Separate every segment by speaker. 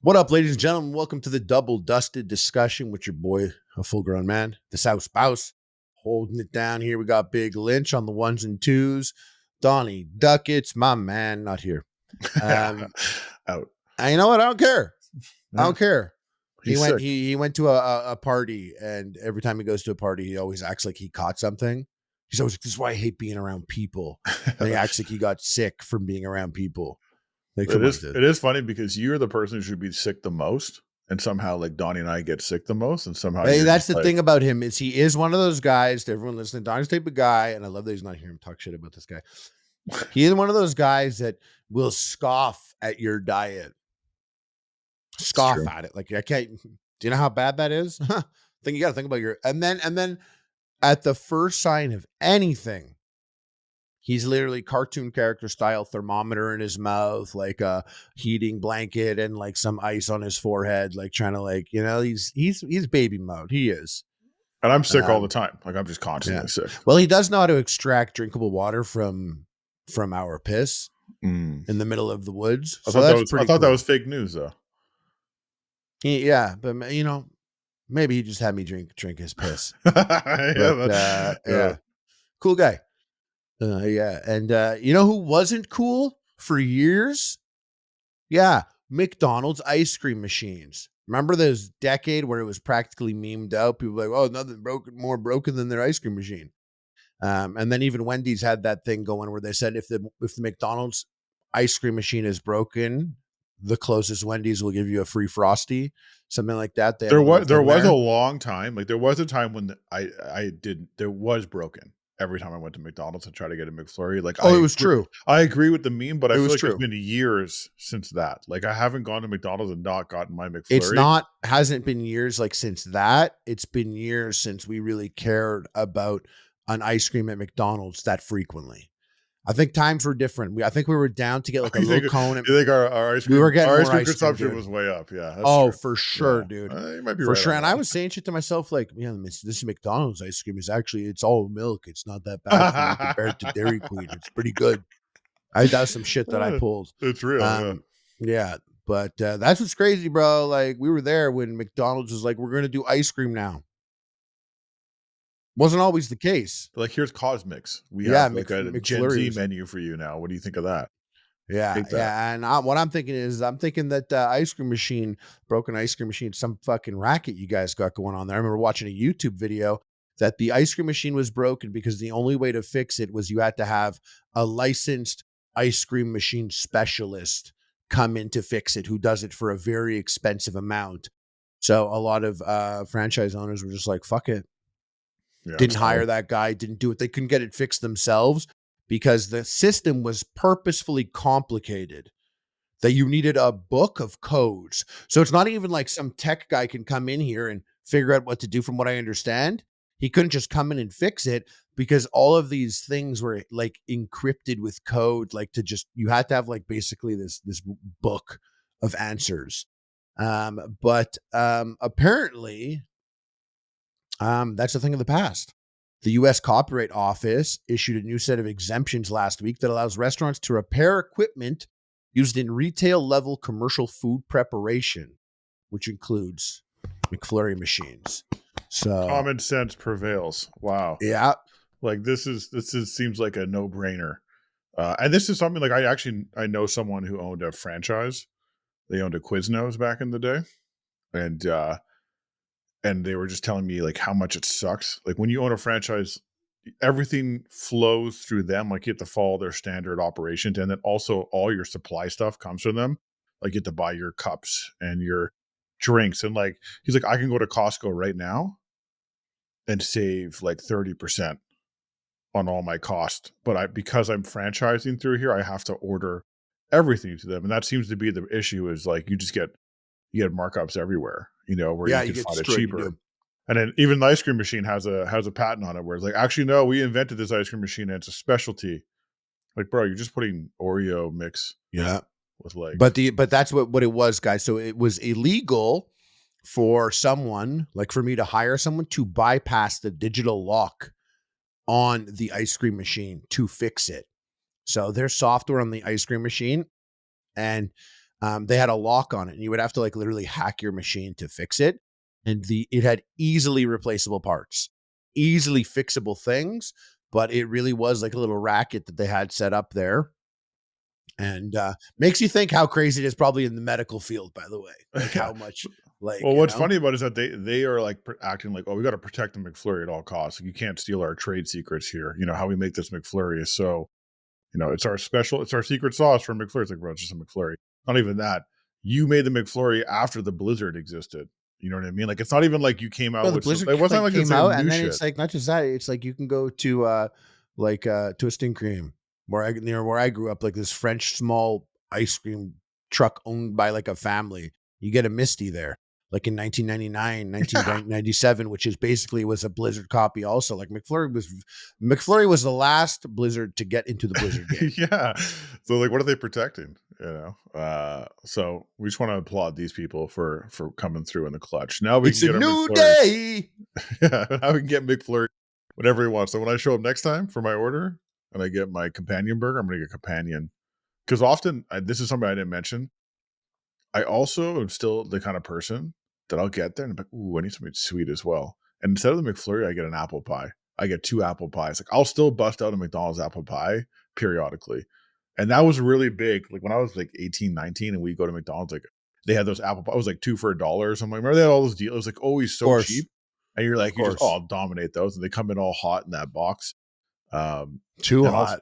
Speaker 1: What up, ladies and gentlemen? Welcome to the Double Dusted Discussion with your boy, a full-grown man, the South Spouse, holding it down here. We got Big Lynch on the ones and twos. Donnie Duckett's my man, not here.
Speaker 2: Out.
Speaker 1: And you know what? I don't care. I
Speaker 2: Yeah.
Speaker 1: don't care. He
Speaker 2: He's
Speaker 1: went.
Speaker 2: sick.
Speaker 1: He went to a party, and every time he goes to a party, he always acts like he caught something. He's always, this is why I hate being around people. And he acts like he got sick from being around people. Like,
Speaker 2: It is funny because you're the person who should be sick the most, and somehow like Donnie and I get sick the most, and somehow
Speaker 1: Hey,
Speaker 2: you're
Speaker 1: that's
Speaker 2: just
Speaker 1: the thing about him is he is one of those guys. To everyone listening, Donnie's type of guy, and I love that he's not hearing him talk shit about this guy. He is one of those guys that will scoff at your diet, scoff
Speaker 2: true.
Speaker 1: at it. Like, I can't. Do you know how bad that is? I think you got to think about your and then at the first sign of anything, he's literally cartoon character style, thermometer in his mouth, like a heating blanket and like some ice on his forehead, like trying to like, he's baby mode. He is.
Speaker 2: And I'm sick all the time. Like I'm just constantly
Speaker 1: Yeah.
Speaker 2: sick.
Speaker 1: Well, he does know how to extract drinkable water from our piss in the middle of the woods.
Speaker 2: I
Speaker 1: So
Speaker 2: thought
Speaker 1: that's
Speaker 2: that was fake news though.
Speaker 1: Yeah, but maybe he just had me drink his piss.
Speaker 2: Yeah.
Speaker 1: Cool guy. Yeah, and you know who wasn't cool for years? Yeah, McDonald's ice cream machines. Remember those decade where it was practically memed out? People were like, oh, nothing more broken than their ice cream machine. And then even Wendy's had that thing going where they said if the McDonald's ice cream machine is broken, the closest Wendy's will give you a free Frosty, something like that.
Speaker 2: There was a long time. Like there was a time when there was broken every time I went to McDonald's and tried to get a McFlurry. Like
Speaker 1: it was true.
Speaker 2: I agree with the meme, but I feel like
Speaker 1: true.
Speaker 2: it's been years since that. Like I haven't gone to McDonald's and not gotten my McFlurry.
Speaker 1: Hasn't been years like since that. It's been years since we really cared about an ice cream at McDonald's that frequently. I think times were different. I think we were down to get like a little cone.
Speaker 2: You think our ice cream?
Speaker 1: We were getting
Speaker 2: our
Speaker 1: more
Speaker 2: ice cream consumption was way up. Yeah. That's true.
Speaker 1: For sure, dude.
Speaker 2: You might be
Speaker 1: for
Speaker 2: right
Speaker 1: sure.
Speaker 2: on
Speaker 1: And
Speaker 2: that.
Speaker 1: I was saying shit to myself like, this is McDonald's ice cream. It's all milk. It's not that bad for me compared to Dairy Queen. It's pretty good. That's some shit that I pulled.
Speaker 2: It's real.
Speaker 1: Yeah. But that's what's crazy, bro. Like we were there when McDonald's was like, we're gonna do ice cream now. Wasn't always the case.
Speaker 2: Like here's Cosmix. We have like a Gen Z
Speaker 1: McFlurries.
Speaker 2: menu for you now. What do you think of that?
Speaker 1: Yeah, yeah. And what I'm thinking is, that ice cream machine, broken ice cream machine, some fucking racket you guys got going on there. I remember watching a YouTube video that the ice cream machine was broken because the only way to fix it was you had to have a licensed ice cream machine specialist come in to fix it, who does it for a very expensive amount. So a lot of franchise owners were just like, fuck it. Yeah, didn't hire that guy, didn't do it. They couldn't get it fixed themselves because the system was purposefully complicated, that you needed a book of codes. So it's not even like some tech guy can come in here and figure out what to do. From what I understand, he couldn't just come in and fix it because all of these things were like encrypted with code, like you had to have like basically this book of answers. But apparently that's a thing of the past. The U.S. Copyright Office issued a new set of exemptions last week that allows restaurants to repair equipment used in retail-level commercial food preparation, which includes McFlurry machines. So
Speaker 2: common sense prevails. Wow.
Speaker 1: Yeah.
Speaker 2: Like this seems like a no-brainer. And this is something like I know someone who owned a franchise. They owned a Quiznos back in the day, and they were just telling me like how much it sucks. Like when you own a franchise, everything flows through them. Like you have to follow their standard operations. And then also all your supply stuff comes from them. Like you have to buy your cups and your drinks. And like, he's like, I can go to Costco right now and save like 30% on all my cost. But because I'm franchising through here, I have to order everything to them. And that seems to be the issue, is like you get markups everywhere, where you can find it cheaper. And then even the ice cream machine has a patent on it where it's like, actually, no, we invented this ice cream machine and it's a specialty. Like, bro, you're just putting Oreo mix.
Speaker 1: Yeah.
Speaker 2: With like,
Speaker 1: but that's what it was, guys. So it was illegal for someone, like for me to hire someone to bypass the digital lock on the ice cream machine to fix it. So there's software on the ice cream machine, and They had a lock on it, and you would have to like literally hack your machine to fix it. And it had easily replaceable parts, easily fixable things, but it really was like a little racket that they had set up there. And makes you think how crazy it is probably in the medical field, by the way. Like
Speaker 2: Yeah.
Speaker 1: how much, like,
Speaker 2: Well, what's funny about it is that they are like acting like, oh, we got to protect the McFlurry at all costs. You can't steal our trade secrets here. You know how we make this McFlurry is so, it's our special, it's our secret sauce for McFlurry. It's like, bro, it's just a McFlurry. Not even that. You made the McFlurry after the Blizzard existed. You know what I mean? Like, it's not even like you came
Speaker 1: no,
Speaker 2: out
Speaker 1: the
Speaker 2: with some,
Speaker 1: Blizzard
Speaker 2: it wasn't
Speaker 1: like
Speaker 2: like it's
Speaker 1: came
Speaker 2: like
Speaker 1: out, and
Speaker 2: new
Speaker 1: then
Speaker 2: shit.
Speaker 1: it's like not just that. It's like you can go to Twisting Cream, near where I grew up, like this French small ice cream truck owned by like a family. You get a Misty there, like in 1999,
Speaker 2: Yeah.
Speaker 1: 1997, which is basically was a Blizzard copy. Also, like McFlurry was the last Blizzard to get into the Blizzard game.
Speaker 2: Yeah. So like what are they protecting? So we just want to applaud these people for coming through in the clutch. Now we
Speaker 1: It's
Speaker 2: can
Speaker 1: a
Speaker 2: get our
Speaker 1: new
Speaker 2: McFlurry.
Speaker 1: day.
Speaker 2: Yeah, now we can get McFlurry whatever he wants. So when I show up next time for my order and I get my companion burger, I'm gonna get companion. Because often this is something I didn't mention. I also am still the kind of person that I'll get there and I'm like, ooh, I need something sweet as well. And instead of the McFlurry, I get an apple pie. I get 2 apple pies. Like I'll still bust out a McDonald's apple pie periodically. And that was really big. Like when I was like 18, 19, and we go to McDonald's, like they had those apple pies. It was like 2 for $1 or something. Remember they had all those deals. It was like always
Speaker 1: Of
Speaker 2: so
Speaker 1: course,
Speaker 2: cheap. And you're
Speaker 1: of
Speaker 2: like,
Speaker 1: course,
Speaker 2: I'll dominate those. And they come in all hot in that box. Um,
Speaker 1: too
Speaker 2: and also,
Speaker 1: hot.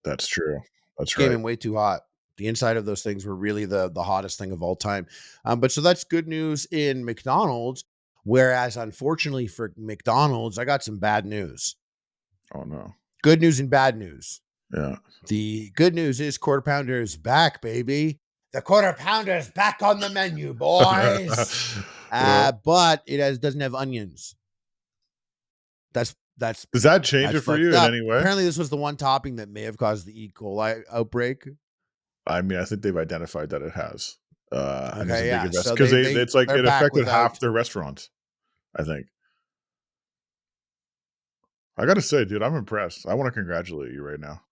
Speaker 2: that's true. That's
Speaker 1: Came
Speaker 2: right.
Speaker 1: in way too hot. The inside of those things were really the hottest thing of all time. But so that's good news in McDonald's. Whereas, unfortunately for McDonald's, I got some bad news.
Speaker 2: Oh no.
Speaker 1: Good news and bad news.
Speaker 2: Yeah.
Speaker 1: The good news is Quarter Pounder is back, baby. The Quarter Pounder is back on the menu, boys.
Speaker 2: Yeah.
Speaker 1: But it doesn't have onions. That's
Speaker 2: Does that change
Speaker 1: that's
Speaker 2: it for you
Speaker 1: fucked
Speaker 2: in
Speaker 1: up.
Speaker 2: any way?
Speaker 1: Apparently, this was the one topping that may have caused the E. coli outbreak.
Speaker 2: I mean, I think they've identified that it has, and there's a
Speaker 1: Okay,
Speaker 2: big
Speaker 1: yeah.
Speaker 2: invest
Speaker 1: So
Speaker 2: because it's like
Speaker 1: they're
Speaker 2: it
Speaker 1: back
Speaker 2: affected half
Speaker 1: without.
Speaker 2: their restaurants, I think. I gotta say, dude, I'm impressed. I wanna congratulate you right now.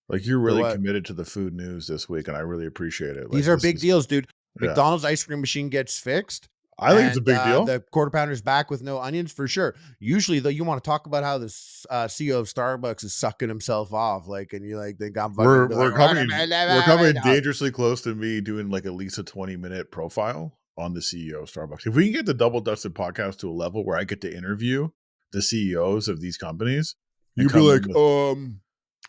Speaker 2: Like, you're
Speaker 1: For
Speaker 2: really
Speaker 1: what?
Speaker 2: committed to the food news this week, and I really appreciate it. Like,
Speaker 1: These are
Speaker 2: this
Speaker 1: big
Speaker 2: is
Speaker 1: deals, dude.
Speaker 2: yeah.
Speaker 1: McDonald's ice cream machine gets fixed,
Speaker 2: I think it's a
Speaker 1: and
Speaker 2: big deal.
Speaker 1: the Quarter Pounder's back with no onions for sure. Usually, though, you want to talk about how the CEO of Starbucks is sucking himself off, like, and you like think I'm fucking
Speaker 2: We're
Speaker 1: be
Speaker 2: we're
Speaker 1: like,
Speaker 2: coming dangerously close to me doing, like, at least a 20-minute profile on the CEO of Starbucks. If we can get the Double Dusted podcast to a level where I get to interview the CEOs of these companies and
Speaker 1: you'd be
Speaker 2: come
Speaker 1: like,
Speaker 2: in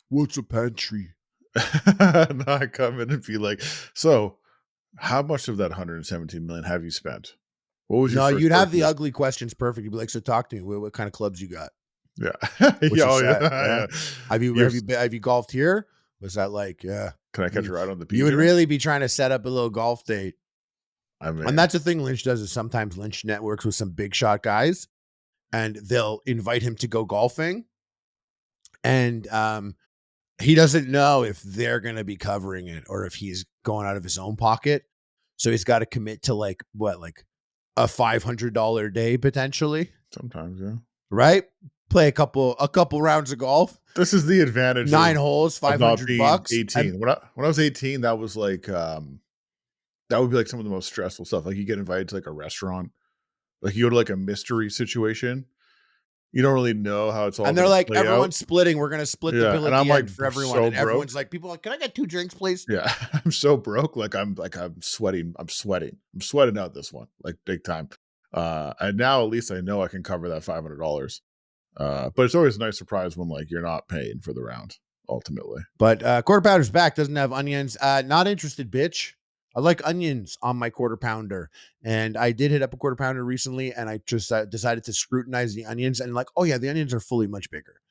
Speaker 2: with
Speaker 1: what's a pantry?
Speaker 2: and I come in and be like, "So, how much of that 117 million have you spent? What was your
Speaker 1: No,
Speaker 2: first
Speaker 1: you'd have the
Speaker 2: purchase?"
Speaker 1: ugly questions perfect. You'd be like, so talk to me. What kind of clubs you got?
Speaker 2: Yeah.
Speaker 1: What's
Speaker 2: Yeah,
Speaker 1: your
Speaker 2: oh, yeah,
Speaker 1: set? Yeah.
Speaker 2: yeah.
Speaker 1: Have you
Speaker 2: You're
Speaker 1: have you been, have you golfed here? Was that like, yeah?
Speaker 2: Can I catch
Speaker 1: You
Speaker 2: a ride on the
Speaker 1: you would
Speaker 2: PJ?
Speaker 1: really be trying to set up a little golf date.
Speaker 2: I
Speaker 1: And
Speaker 2: mean,
Speaker 1: that's the thing Lynch does is sometimes Lynch networks with some big shot guys and they'll invite him to go golfing. And he doesn't know if they're going to be covering it or if he's going out of his own pocket. So he's got to commit to like a $500 day potentially,
Speaker 2: sometimes, yeah.
Speaker 1: right? Play a couple rounds of golf,
Speaker 2: This is the advantage
Speaker 1: 9 holes,
Speaker 2: of not
Speaker 1: 500
Speaker 2: being
Speaker 1: bucks. And
Speaker 2: 18. When I was 18, that was like, that would be like some of the most stressful stuff. Like, you get invited to, like, a restaurant, like, you go to, like, a mystery situation. You don't really know how it's all
Speaker 1: And they're
Speaker 2: gonna
Speaker 1: like,
Speaker 2: play out.
Speaker 1: everyone's splitting. We're going to split the
Speaker 2: Yeah,
Speaker 1: bill
Speaker 2: and
Speaker 1: at
Speaker 2: I'm,
Speaker 1: the
Speaker 2: like,
Speaker 1: end for everyone.
Speaker 2: so
Speaker 1: And everyone's
Speaker 2: broke.
Speaker 1: like, people are like, can I get 2 drinks, please?
Speaker 2: Yeah, I'm so broke, I'm sweating. I'm sweating out this one, like, big time. And now at least I know I can cover that $500. But it's always a nice surprise when, like, you're not paying for the round ultimately.
Speaker 1: But Quarter Pounder's back, doesn't have onions. Not interested, bitch. I like onions on my Quarter Pounder. And I did hit up a Quarter Pounder recently, and I just decided to scrutinize the onions. And like, oh yeah, the onions are fully much bigger.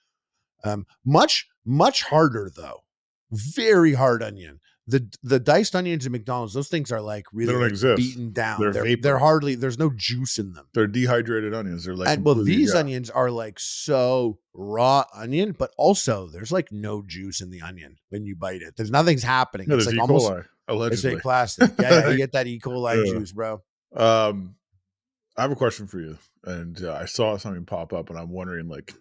Speaker 1: Much harder though. Very hard onion. The diced onions at McDonald's, those things are like
Speaker 2: They
Speaker 1: really
Speaker 2: don't
Speaker 1: like
Speaker 2: exist.
Speaker 1: beaten down.
Speaker 2: They're
Speaker 1: They're
Speaker 2: vapor.
Speaker 1: hardly, there's no juice in them.
Speaker 2: They're dehydrated onions. They're, like,
Speaker 1: And well,
Speaker 2: completely
Speaker 1: these
Speaker 2: yeah.
Speaker 1: onions are like so raw onion, but also there's like no juice in the onion when you bite it. There's nothing's happening.
Speaker 2: Yeah,
Speaker 1: It's
Speaker 2: there's
Speaker 1: like
Speaker 2: E.
Speaker 1: almost,
Speaker 2: coli,
Speaker 1: it's
Speaker 2: allegedly.
Speaker 1: fake plastic. Yeah, yeah. You get that E. coli
Speaker 2: Yeah.
Speaker 1: juice, bro.
Speaker 2: Um, I have a question for you, and, I saw something pop up, and I'm wondering, like,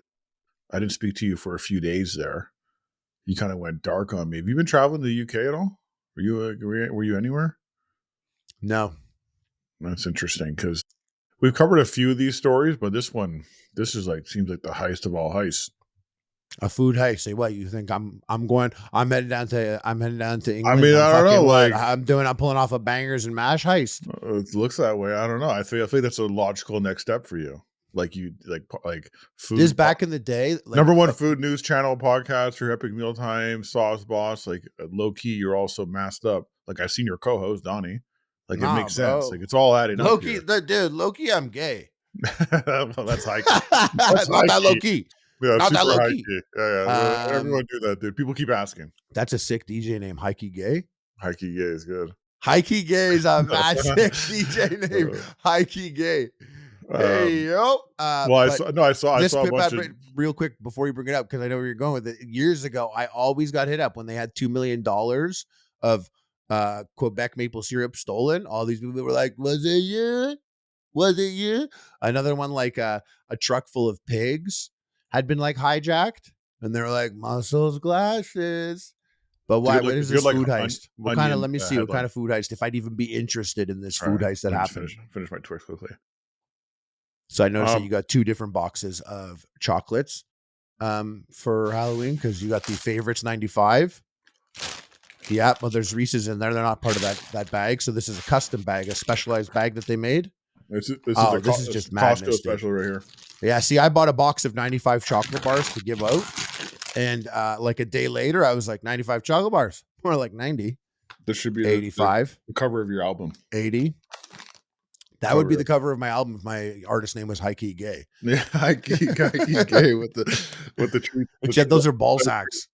Speaker 2: I didn't speak to you for a few days there. You kinda went dark on me. Have you been traveling to the UK at all Were you anywhere?
Speaker 1: No.
Speaker 2: That's interesting because we've covered a few of these stories, but this is like seems like the heist of all heists.
Speaker 1: A food heist. Say what you think? I'm headed down to
Speaker 2: I
Speaker 1: England.
Speaker 2: mean,
Speaker 1: I'm
Speaker 2: I don't know.
Speaker 1: fucking what?
Speaker 2: Like,
Speaker 1: I'm pulling off a bangers and mash heist.
Speaker 2: it looks that way. I don't know. I feel that's a logical next step for you. Like
Speaker 1: This
Speaker 2: food.
Speaker 1: back in the day,
Speaker 2: Number one food news channel podcast for Epic Mealtime, Sauce Boss. Like low key, you're also masked up. Like I've seen your co-host Donnie. Like it
Speaker 1: nah,
Speaker 2: makes sense.
Speaker 1: bro.
Speaker 2: Like it's all adding up
Speaker 1: Loki,
Speaker 2: here.
Speaker 1: dude, Loki, I'm gay.
Speaker 2: Well, that's high key. That's
Speaker 1: Not
Speaker 2: high
Speaker 1: that low
Speaker 2: key.
Speaker 1: key.
Speaker 2: Yeah,
Speaker 1: Not that
Speaker 2: super
Speaker 1: low
Speaker 2: high
Speaker 1: key.
Speaker 2: key. Yeah. Everyone do that, dude. People keep asking.
Speaker 1: That's a sick DJ name, Heike Gay.
Speaker 2: High key gay is good.
Speaker 1: Heike Gay is a mad sick DJ name. Heike Gay. Hey yo.
Speaker 2: Well, I saw a bunch of
Speaker 1: real quick before you bring it up because I know where you're going with it. Years ago, I always got hit up when they had $2 million of Quebec maple syrup stolen. All these people were like, "Was it you? Was it you?" Another one like a truck full of pigs had been like hijacked, and they were like, "Muscles, glasses." But why? What is this
Speaker 2: like
Speaker 1: food heist? What kind of? Let me see.
Speaker 2: headline.
Speaker 1: What kind of food heist? If I'd even be interested in this food heist that happened.
Speaker 2: Finish my Twix quickly.
Speaker 1: So I noticed that you got 2 different boxes of chocolates for Halloween because you got the favorites 95. Yeah, but there's Reese's in there. They're not part of that bag. So this is a custom bag, a specialized bag that they made.
Speaker 2: This
Speaker 1: is just madness,
Speaker 2: Costco special right here.
Speaker 1: Yeah, see, I bought a box of 95 chocolate bars to give out. And like a day later, I was like, 95 chocolate bars. More like 90.
Speaker 2: This should be
Speaker 1: 85.
Speaker 2: The cover of your album.
Speaker 1: 80. That would be the cover of my album if my artist name was Heike Gay.
Speaker 2: Yeah, Heike Gay with the treat.
Speaker 1: Except those are ball sacks.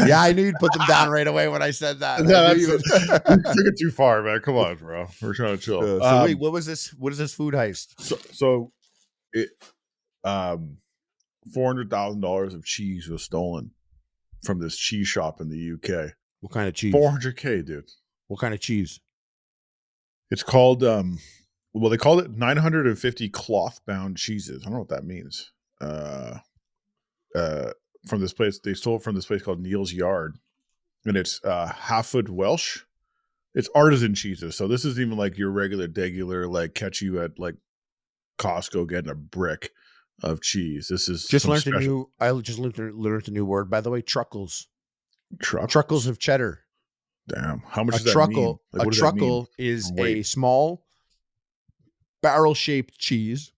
Speaker 1: Yeah, I knew you'd put them down right away when I said that.
Speaker 2: No, you took it too far, man. Come on, bro. We're trying to chill.
Speaker 1: So wait, what was this? What is this food heist?
Speaker 2: So it $400,000 of cheese was stolen from this cheese shop in the UK.
Speaker 1: What kind of cheese?
Speaker 2: $400K, dude.
Speaker 1: What kind of cheese?
Speaker 2: It's called they called it 950 cloth bound cheeses. I don't know what that means. From this place, they stole from this place called Neil's Yard, and it's Halfwood Welsh. It's artisan cheeses, so this isn't even like your regular like catch you at like Costco getting a brick of cheese. This is
Speaker 1: just learned a new word, by the way. Truckles.
Speaker 2: Truckles?
Speaker 1: Truckles of cheddar.
Speaker 2: Damn. How much does that mean?
Speaker 1: Like, a truckle is a small barrel-shaped cheese,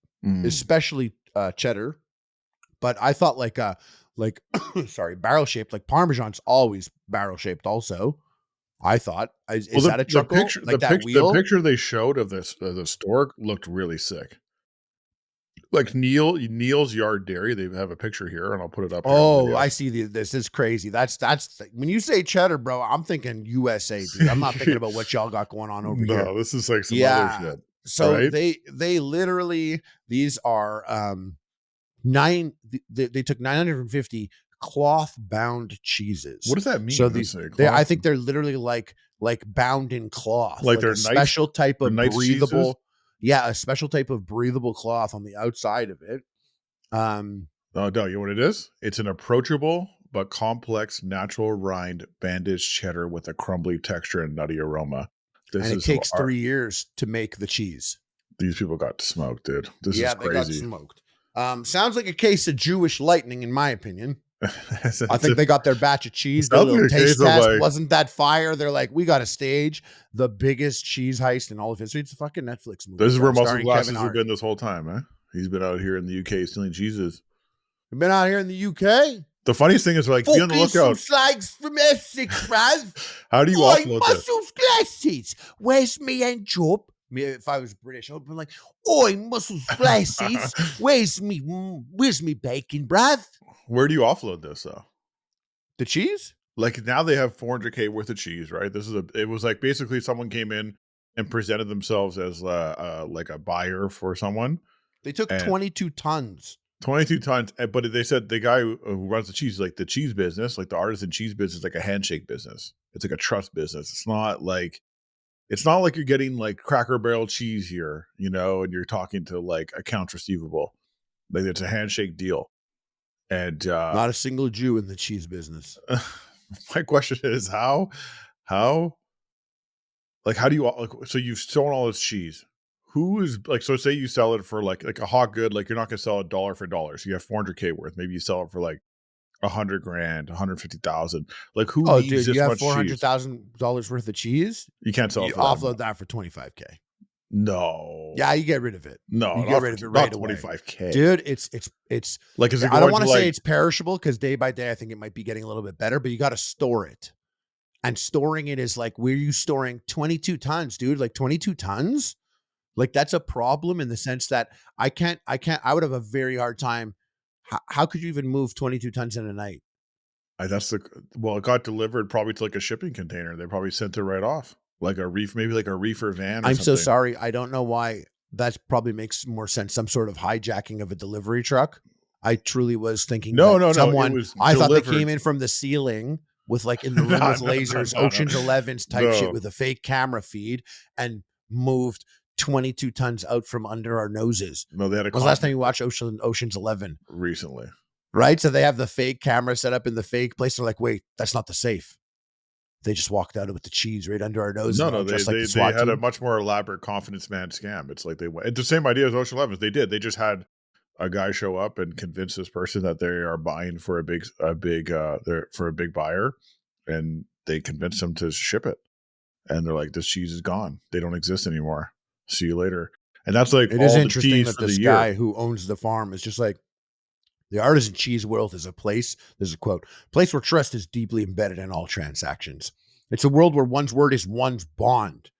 Speaker 1: especially cheddar. But I thought sorry, barrel-shaped, like Parmesan's always barrel-shaped also. I thought, is that a truckle?
Speaker 2: The picture they showed of this the store looked really sick. Like Neil's Yard Dairy, they have a picture here, and I'll put it up.
Speaker 1: Oh, I see. This is crazy. That's when you say cheddar, bro. I'm thinking USA, dude. I'm not thinking about what y'all got going on over here.
Speaker 2: No, this is like some other shit.
Speaker 1: So right? they literally, these are they took 950 cloth bound cheeses.
Speaker 2: What does that mean?
Speaker 1: So I think they're literally like bound in cloth,
Speaker 2: like they're
Speaker 1: a special type of breathable.
Speaker 2: Cheeses?
Speaker 1: Yeah, a special type of breathable cloth on the outside of it.
Speaker 2: No, you know what it is? It's an approachable but complex natural rind bandaged cheddar with a crumbly texture and nutty aroma.
Speaker 1: It takes 3 years to make the cheese.
Speaker 2: These people got smoked, dude. This is crazy. They got
Speaker 1: smoked. Sounds like a case of Jewish lightning, in my opinion. I think they got their batch of cheese. Their little taste test wasn't that fire. They're like, we got to stage the biggest cheese heist in all of history. It's a fucking Netflix movie.
Speaker 2: This is where Muscle Glasses have been this whole time, eh? He's been out here in the UK stealing cheeses.
Speaker 1: You've been out here in the UK?
Speaker 2: The funniest thing is, like, be on the lookout.
Speaker 1: Flags from Essex, bruv.
Speaker 2: How do you offload this?
Speaker 1: Muscles Glasses. Where's me and job? If I was British, I would be like, "Oi, Muscles Glasses. Where's me bacon, bruv?"
Speaker 2: Where do you offload this, though?
Speaker 1: The cheese?
Speaker 2: Like, now they have $400K worth of cheese, right? It was like basically someone came in and presented themselves as like a buyer for someone.
Speaker 1: They took 22 tons.
Speaker 2: 22 tons, but they said the guy who runs the cheese, like the cheese business, like the artisan cheese business, like a handshake business. It's like a trust business. It's not like you're getting like Cracker Barrel cheese here, you know, and you're talking to like accounts receivable. Like it's a handshake deal. And
Speaker 1: not a single Jew in the cheese business.
Speaker 2: My question is how how do you so you've stolen all this cheese. Who is like, so say you sell it for like a hot good, like you're not gonna sell it dollar for dollar. So you have 400K worth. Maybe you sell it for like 100 grand, 150,000. Like who
Speaker 1: Oh,
Speaker 2: needs
Speaker 1: dude, you
Speaker 2: this
Speaker 1: have
Speaker 2: much cheese?
Speaker 1: $400,000 worth of cheese?
Speaker 2: You can't sell it
Speaker 1: You
Speaker 2: for that
Speaker 1: offload
Speaker 2: much.
Speaker 1: that for 25K.
Speaker 2: No.
Speaker 1: Yeah, you get rid of it.
Speaker 2: No,
Speaker 1: You get rid of it right
Speaker 2: not
Speaker 1: away.
Speaker 2: 25K.
Speaker 1: Dude, it's
Speaker 2: Like, is it
Speaker 1: I don't
Speaker 2: going to
Speaker 1: wanna say
Speaker 2: like
Speaker 1: it's perishable because day by day, I think it might be getting a little bit better, but you gotta store it. And storing it is like, where are you storing 22 tons, dude? Like 22 tons? Like, that's a problem in the sense that I would have a very hard time. How could you even move 22 tons in a night?
Speaker 2: that's the well, it got delivered probably to like a shipping container. They probably sent it right off. Like a maybe like a reefer van or
Speaker 1: I'm so
Speaker 2: something.
Speaker 1: sorry. I don't know why. That probably makes more sense. Some sort of hijacking of a delivery truck. I truly was thinking
Speaker 2: No,
Speaker 1: that
Speaker 2: no, no. It
Speaker 1: someone,
Speaker 2: was
Speaker 1: I thought they came
Speaker 2: delivered.
Speaker 1: in from the ceiling with, like, in the room
Speaker 2: No,
Speaker 1: with
Speaker 2: no, no,
Speaker 1: lasers,
Speaker 2: no, no.
Speaker 1: Ocean's 11's type shit
Speaker 2: No,
Speaker 1: with a fake camera feed, and moved 22 tons out from under our noses.
Speaker 2: no, they had a
Speaker 1: When was the last time
Speaker 2: comment
Speaker 1: you watched Ocean's 11?
Speaker 2: recently.
Speaker 1: Right? So they have the fake camera set up in the fake place. They're like, wait, that's not the safe. They just walked out with the cheese right under our noses,
Speaker 2: No,
Speaker 1: and
Speaker 2: no,
Speaker 1: all
Speaker 2: they
Speaker 1: dressed like
Speaker 2: they
Speaker 1: the
Speaker 2: they
Speaker 1: SWAT
Speaker 2: had a
Speaker 1: team.
Speaker 2: much more elaborate confidence man scam. It's like they went. It's the same idea as Ocean 11. They did. They just had a guy show up and convince this person that they are buying for they're for a big buyer, and they convinced them to ship it. And they're like, this cheese is gone. They don't exist anymore. See you later. And that's like
Speaker 1: It is
Speaker 2: all the
Speaker 1: interesting
Speaker 2: cheese
Speaker 1: that
Speaker 2: for the
Speaker 1: this
Speaker 2: year.
Speaker 1: guy who owns the farm is just like, the artisan cheese world is a place, there's a quote, place where trust is deeply embedded in all transactions. It's a world where one's word is one's bond.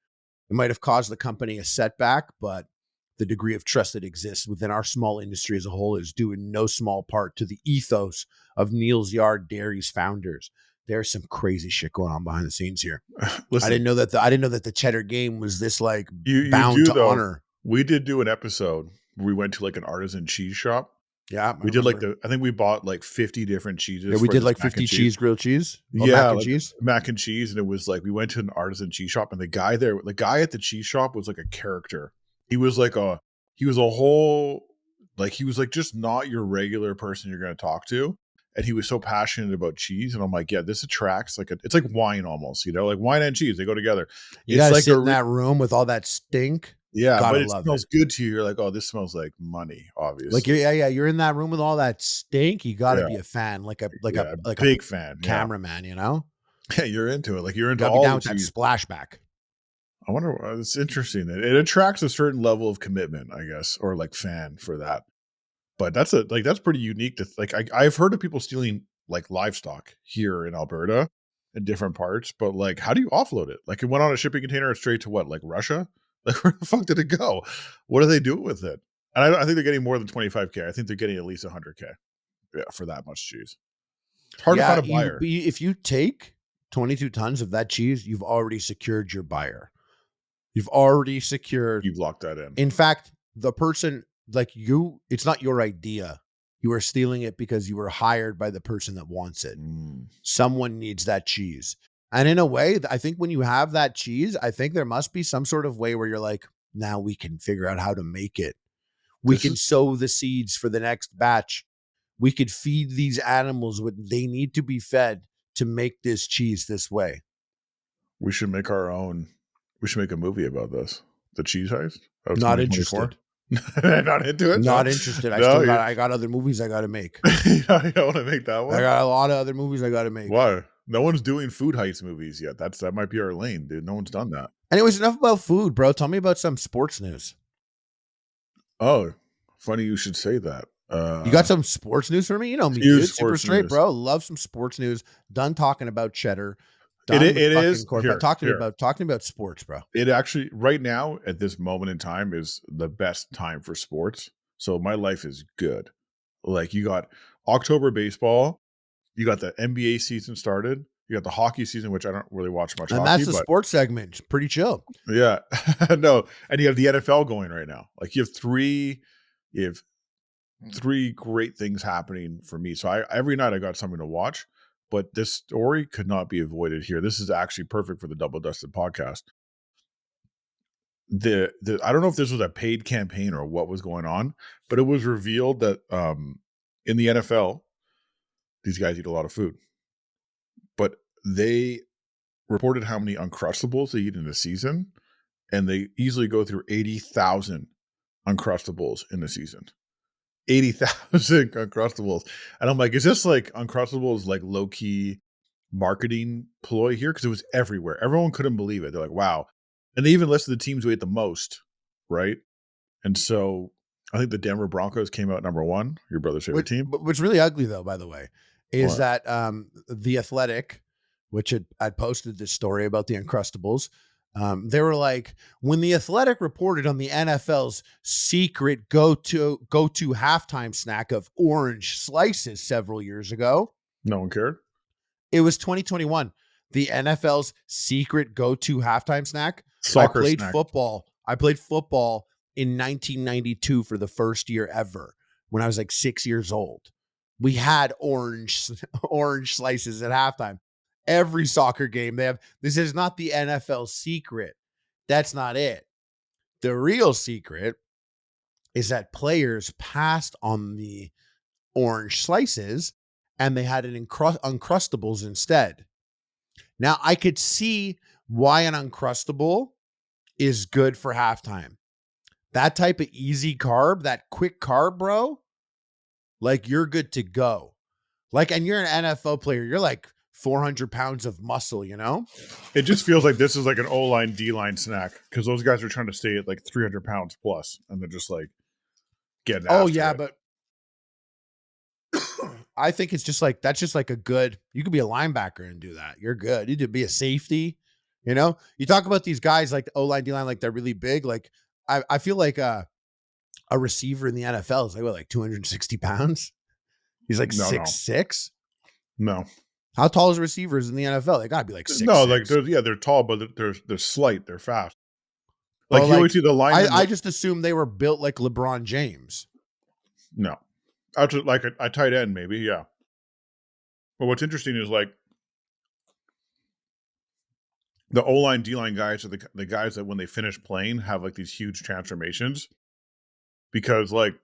Speaker 1: It might have caused the company a setback, but the degree of trust that exists within our small industry as a whole is due in no small part to the ethos of Neil's Yard Dairy's founders. There's some crazy shit going on behind the scenes here. I
Speaker 2: Listen,
Speaker 1: didn't know that I didn't know that the Cheddar game was this, like,
Speaker 2: you
Speaker 1: bound
Speaker 2: do
Speaker 1: to
Speaker 2: though.
Speaker 1: honor.
Speaker 2: We did do an episode where we went to like an artisan cheese shop.
Speaker 1: Yeah, I
Speaker 2: We did like
Speaker 1: remember.
Speaker 2: I think we bought like 50 different
Speaker 1: Yeah,
Speaker 2: cheeses
Speaker 1: we
Speaker 2: for
Speaker 1: did
Speaker 2: this
Speaker 1: like
Speaker 2: mac and
Speaker 1: 50
Speaker 2: cheese.
Speaker 1: cheese grilled cheese or
Speaker 2: Yeah,
Speaker 1: mac and
Speaker 2: like
Speaker 1: cheese.
Speaker 2: mac and cheese, and it was like we went to an artisan cheese shop, and the guy at the cheese shop was like a character. He was like he was a whole like he was like just not your regular person you're going to talk to, and he was so passionate about cheese, and I'm like, yeah, this attracts it's like wine almost, like wine and cheese they go together.
Speaker 1: You got
Speaker 2: It's
Speaker 1: to
Speaker 2: like
Speaker 1: sit in that room with all that stink.
Speaker 2: yeah,
Speaker 1: Gotta
Speaker 2: but it
Speaker 1: love
Speaker 2: smells
Speaker 1: it.
Speaker 2: good to you. You're like, oh, this smells like money,
Speaker 1: Like,
Speaker 2: obviously.
Speaker 1: yeah, you're in that room with all that stink. You got to
Speaker 2: Yeah,
Speaker 1: be a fan,
Speaker 2: yeah,
Speaker 1: like a
Speaker 2: big fan. Yeah,
Speaker 1: cameraman. You know,
Speaker 2: yeah, you're into it. Like you're
Speaker 1: you
Speaker 2: into
Speaker 1: got to be
Speaker 2: all
Speaker 1: down
Speaker 2: the
Speaker 1: with that
Speaker 2: cheese.
Speaker 1: splashback.
Speaker 2: I wonder. It's interesting. It attracts a certain level of commitment, I guess, or like fan for that. But that's pretty unique. I've heard of people stealing like livestock here in Alberta in different parts, but like, how do you offload it? Like, it went on a shipping container straight to what, like Russia? Like, where the fuck did it go? What are they doing with it? And I think they're getting more than 25K. I think they're getting at least 100K. Yeah, for that much cheese. It's hard to
Speaker 1: Yeah,
Speaker 2: find a buyer.
Speaker 1: if you take 22 tons of that cheese, you've already secured your buyer. You've already secured.
Speaker 2: You've locked that in.
Speaker 1: In fact, the person, like you, it's not your idea. You are stealing it because you were hired by the person that wants it. Someone needs that cheese. And in a way, I think when you have that cheese, I think there must be some sort of way where you're like, now we can figure out how to make it. We
Speaker 2: This
Speaker 1: can
Speaker 2: is
Speaker 1: sow the seeds for the next batch. We could feed these animals what they need to be fed to make this cheese this way.
Speaker 2: we should make our own. We should make a movie about this. The cheese heist of
Speaker 1: Not
Speaker 2: 2024.
Speaker 1: interested.
Speaker 2: Not into it. No,
Speaker 1: Not interested.
Speaker 2: no.
Speaker 1: I got other movies I got to make.
Speaker 2: You don't want to make that
Speaker 1: I
Speaker 2: one.
Speaker 1: got a lot of other movies I got to make.
Speaker 2: Why? No one's doing food heist movies yet. That might be our lane, dude. No one's done that.
Speaker 1: Anyways, enough about food, bro. Tell me about some sports news.
Speaker 2: Oh, funny you should say that.
Speaker 1: You got some sports news for me? You know me,
Speaker 2: Huge
Speaker 1: dude. Super
Speaker 2: sports
Speaker 1: straight,
Speaker 2: news.
Speaker 1: bro. Love some sports news. Done talking about Cheddar.
Speaker 2: It
Speaker 1: Done with
Speaker 2: is
Speaker 1: fucking
Speaker 2: here.
Speaker 1: Talk to me about sports, bro.
Speaker 2: It actually right now at this moment in time is the best time for sports. So my life is good. Like you got October baseball, you got the NBA season started, you got the hockey season, which I don't really watch much
Speaker 1: And
Speaker 2: hockey,
Speaker 1: that's the
Speaker 2: but
Speaker 1: sports segment. Pretty chill.
Speaker 2: yeah, no, and you have the NFL going right now. Like you have three great things happening for me. So every night I got something to watch. But this story could not be avoided here. This is actually perfect for the Double Dusted podcast. I don't know if this was a paid campaign or what was going on, but it was revealed that in the NFL, these guys eat a lot of food, but they reported how many Uncrustables they eat in a season, and they easily go through 80,000 Uncrustables in a season. 80,000 Uncrustables. And I'm like, is this like Uncrustables like low key marketing ploy here? Because it was everywhere. Everyone couldn't believe it. They're like, wow. And they even listed the teams who ate the most, right? And so I think the Denver Broncos came out number one, your brother's favorite team.
Speaker 1: What's really ugly, though, by the way, is
Speaker 2: What?
Speaker 1: that The Athletic, which I'd posted this story about the Uncrustables, they were like, when The Athletic reported on the NFL's secret go-to halftime snack of orange slices several years ago,
Speaker 2: No one cared?
Speaker 1: it was 2021. The NFL's secret go-to halftime snack.
Speaker 2: Soccer snack.
Speaker 1: I played football in 1992 for the first year ever when I was like 6 years old. We had orange slices at halftime. Every soccer game they have. This is not the NFL secret. That's not it. The real secret is that players passed on the orange slices and they had an Uncrustables instead. Now, I could see why an Uncrustable is good for halftime. That type of easy carb, that quick carb, bro, like you're good to go. Like, and you're an NFL player. You're like 400 pounds of muscle, you know?
Speaker 2: It just feels like this is like an O-line, D-line snack because those guys are trying to stay at like 300 pounds plus, and they're just like getting after
Speaker 1: Yeah,
Speaker 2: it.
Speaker 1: but I think it's just like, that's just like a good, you could be a linebacker and do that. You're good. You could be a safety, you know? You talk about these guys like the O-line, D-line, like they're really big. Like, I feel like a receiver in the NFL is like 260 pounds. He's like
Speaker 2: No.
Speaker 1: 6'6".
Speaker 2: No.
Speaker 1: How tall is receivers in the NFL? They gotta be like 6'6".
Speaker 2: No, like they're tall, but they're slight, they're fast. Like
Speaker 1: Well,
Speaker 2: you always see the line.
Speaker 1: I just assumed they were built like LeBron James.
Speaker 2: No. Out to like a tight end, maybe, yeah. But what's interesting is like the O-line, D-line guys are the guys that when they finish playing have like these huge transformations. Because like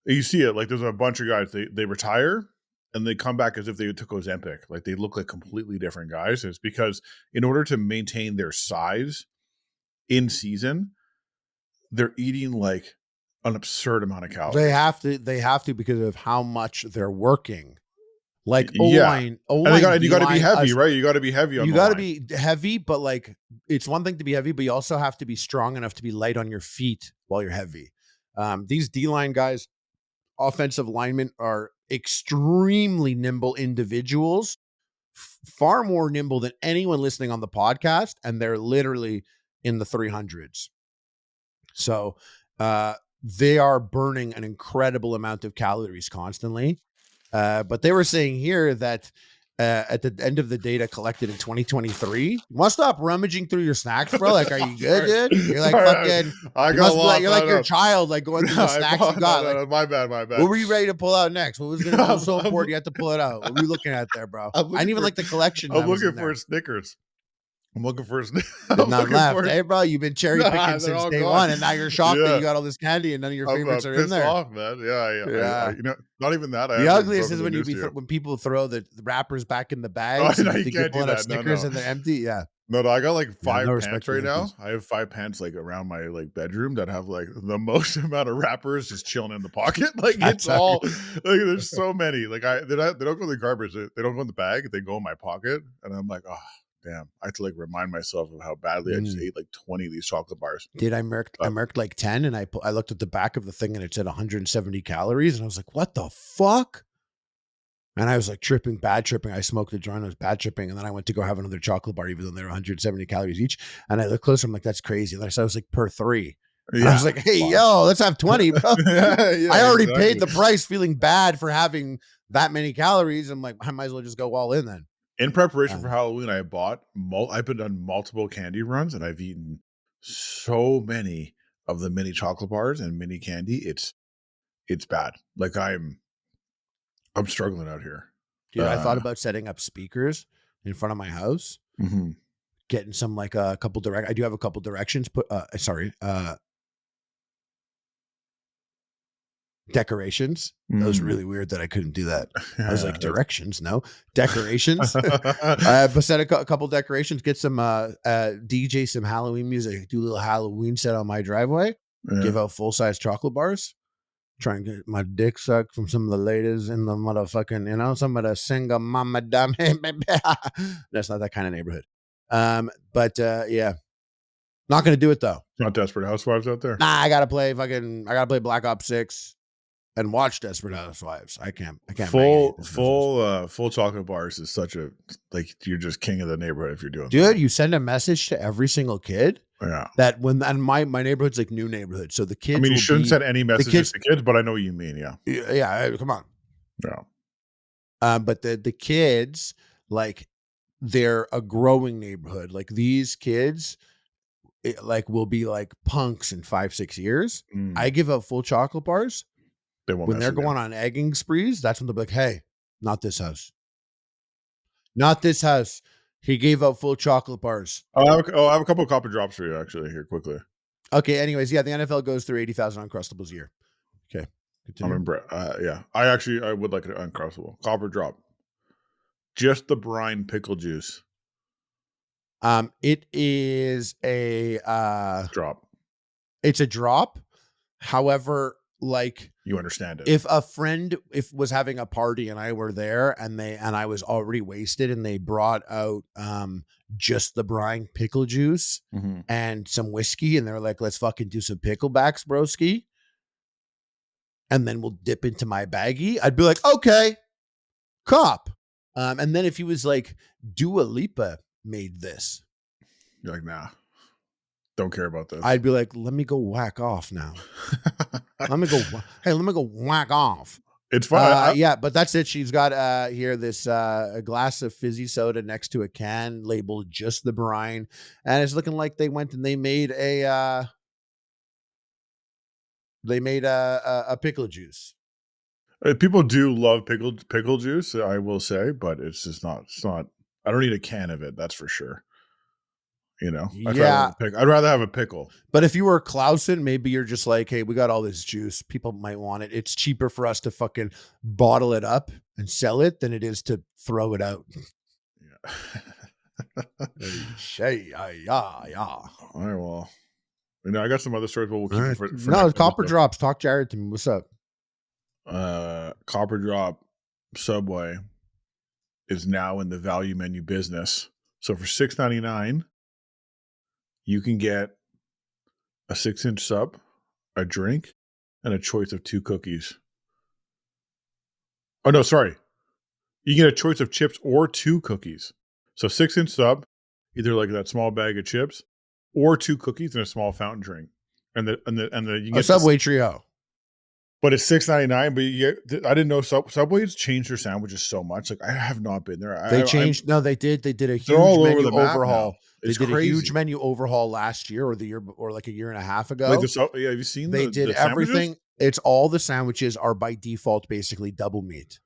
Speaker 2: you see it, like there's a bunch of guys, they retire and they come back as if they took Ozempic. Like they look like completely different guys. It's because in order to maintain their size in season, they're eating like an absurd amount of calories.
Speaker 1: They have to because of how much they're working. Like
Speaker 2: O-line, and you got to be heavy, right? You got to be heavy. You got to
Speaker 1: be heavy, but like it's one thing to be heavy, but you also have to be strong enough to be light on your feet while you're heavy. These D-line guys, offensive linemen, are extremely nimble individuals, far more nimble than anyone listening on the podcast, and they're literally in the 300s. So they are burning an incredible amount of calories constantly. But they were saying here that at the end of the data collected in 2023, you must stop rummaging through your snacks, bro. Like, are you good, dude? You're like fucking.
Speaker 2: I got lost.
Speaker 1: You're like your child, like going through the snacks you got. Like,
Speaker 2: my bad.
Speaker 1: What were you ready to pull out next? What was going to be so important? You had to pull it out. What were you looking at there, bro? I didn't even like the collection.
Speaker 2: I'm looking for Snickers. I'm looking for
Speaker 1: none left. Hey, bro, you've been cherry picking since day one, and now you're shocked that you got all this candy and none of your favorites are in there.
Speaker 2: Off, man. Yeah. You know, not even that.
Speaker 1: The ugliest is when people throw the wrappers back in the bags.
Speaker 2: No, you can't do that.
Speaker 1: Snickers and they're empty. Yeah.
Speaker 2: No, I got like 5 pants right now. I have 5 pants like around my like bedroom that have like the most amount of wrappers just chilling in the pocket. Like it's all like there's so many. Like they don't go in the garbage. They don't go in the bag. They go in my pocket, and I'm like, oh. Damn, I have to like remind myself of how badly I just ate like 20 of these chocolate bars.
Speaker 1: I merked like 10 and I looked at the back of the thing and it said 170 calories and I was like, what the fuck? And I was like bad tripping. I smoked a joint, I was bad tripping. And then I went to go have another chocolate bar, even though they were 170 calories each. And I looked closer, I'm like, that's crazy. And I saw it was like per 3. Yeah, I was like, hey, yo, let's have 20, bro. I already paid the price feeling bad for having that many calories. I'm like, I might as well just go all in then.
Speaker 2: In preparation for Halloween, I've been done multiple candy runs, and I've eaten so many of the mini chocolate bars and mini candy. It's bad. Like I'm struggling out here.
Speaker 1: Dude, I thought about setting up speakers in front of my house, getting some like a couple I do have a couple directions. Decorations. That was really weird that I couldn't do that. I was like, directions, no. Decorations. But set a couple decorations, get some DJ some Halloween music, do a little Halloween set on my driveway, give out full-size chocolate bars, try and get my dick sucked from some of the ladies in the motherfucking, you know, some of the single mama dumb. That's not that kind of neighborhood. But yeah. Not gonna do it though.
Speaker 2: Not Desperate Housewives out there.
Speaker 1: Nah, I gotta play Black Ops 6 and watch Desperate Housewives. I can't
Speaker 2: full chocolate bars is such a, like, you're just king of the neighborhood if you're doing
Speaker 1: dude
Speaker 2: that.
Speaker 1: You send a message to every single kid that when, and my neighborhood's like new neighborhood, so the kids,
Speaker 2: I mean, you shouldn't send any messages to kids, but I know what you mean.
Speaker 1: Yeah, come on. But the kids, like, they're a growing neighborhood. Like, these kids like will be like punks in 5-6 years. I give out full chocolate bars.
Speaker 2: They won't
Speaker 1: when they're going on egging sprees, that's when they'll be like, hey, not this house. Not this house. He gave out full chocolate bars.
Speaker 2: I have a couple of copper drops for you, actually, here quickly.
Speaker 1: Okay, anyways, yeah, the NFL goes through 80,000 Uncrustables a year. Okay.
Speaker 2: Continue. Yeah. I would like an Uncrustable. Copper drop. Just the brine pickle juice.
Speaker 1: It is a
Speaker 2: drop.
Speaker 1: It's a drop. However, like,
Speaker 2: you understand it.
Speaker 1: If a friend was having a party and I were there and I was already wasted and they brought out just the brine pickle juice and some whiskey and they're like, let's fucking do some picklebacks, broski, and then we'll dip into my baggie, I'd be like, okay, cop. And then if he was like, Dua Lipa made this,
Speaker 2: you're like, nah, don't care about this.
Speaker 1: I'd be like, let me go whack off now. Let me go whack off.
Speaker 2: It's fine.
Speaker 1: Yeah, but that's it. She's got here this a glass of fizzy soda next to a can labeled just the brine, and it's looking like they went and they made a pickle juice.
Speaker 2: People do love pickle juice, I will say, but it's just not. It's not. I don't need a can of it. That's for sure. You know, I'd rather have a pickle.
Speaker 1: But if you were Clausen, maybe you're just like, hey, we got all this juice. People might want it. It's cheaper for us to fucking bottle it up and sell it than it is to throw it out.
Speaker 2: Yeah. All right, well, you know, I got some other stories, but we'll keep it for
Speaker 1: no, Copper Drops. Talk Jared to me. What's up?
Speaker 2: Copper Drop Subway is now in the value menu business. So for $6.99, you can get a 6-inch sub, a drink, and a choice of 2 cookies. Oh, no, sorry. You get a choice of chips or 2 cookies. So 6-inch sub, either like that small bag of chips, or 2 cookies and a small fountain drink. And you can get
Speaker 1: a Subway trio.
Speaker 2: But it's $6.99. But I didn't know Subway's changed their sandwiches so much. Like, I have not been there.
Speaker 1: They changed. No, they did. They did a huge menu overhaul. They did a huge menu overhaul last year, or the year, or like a year and a half ago.
Speaker 2: Like have you seen?
Speaker 1: They did everything. It's all the sandwiches are by default basically double meat.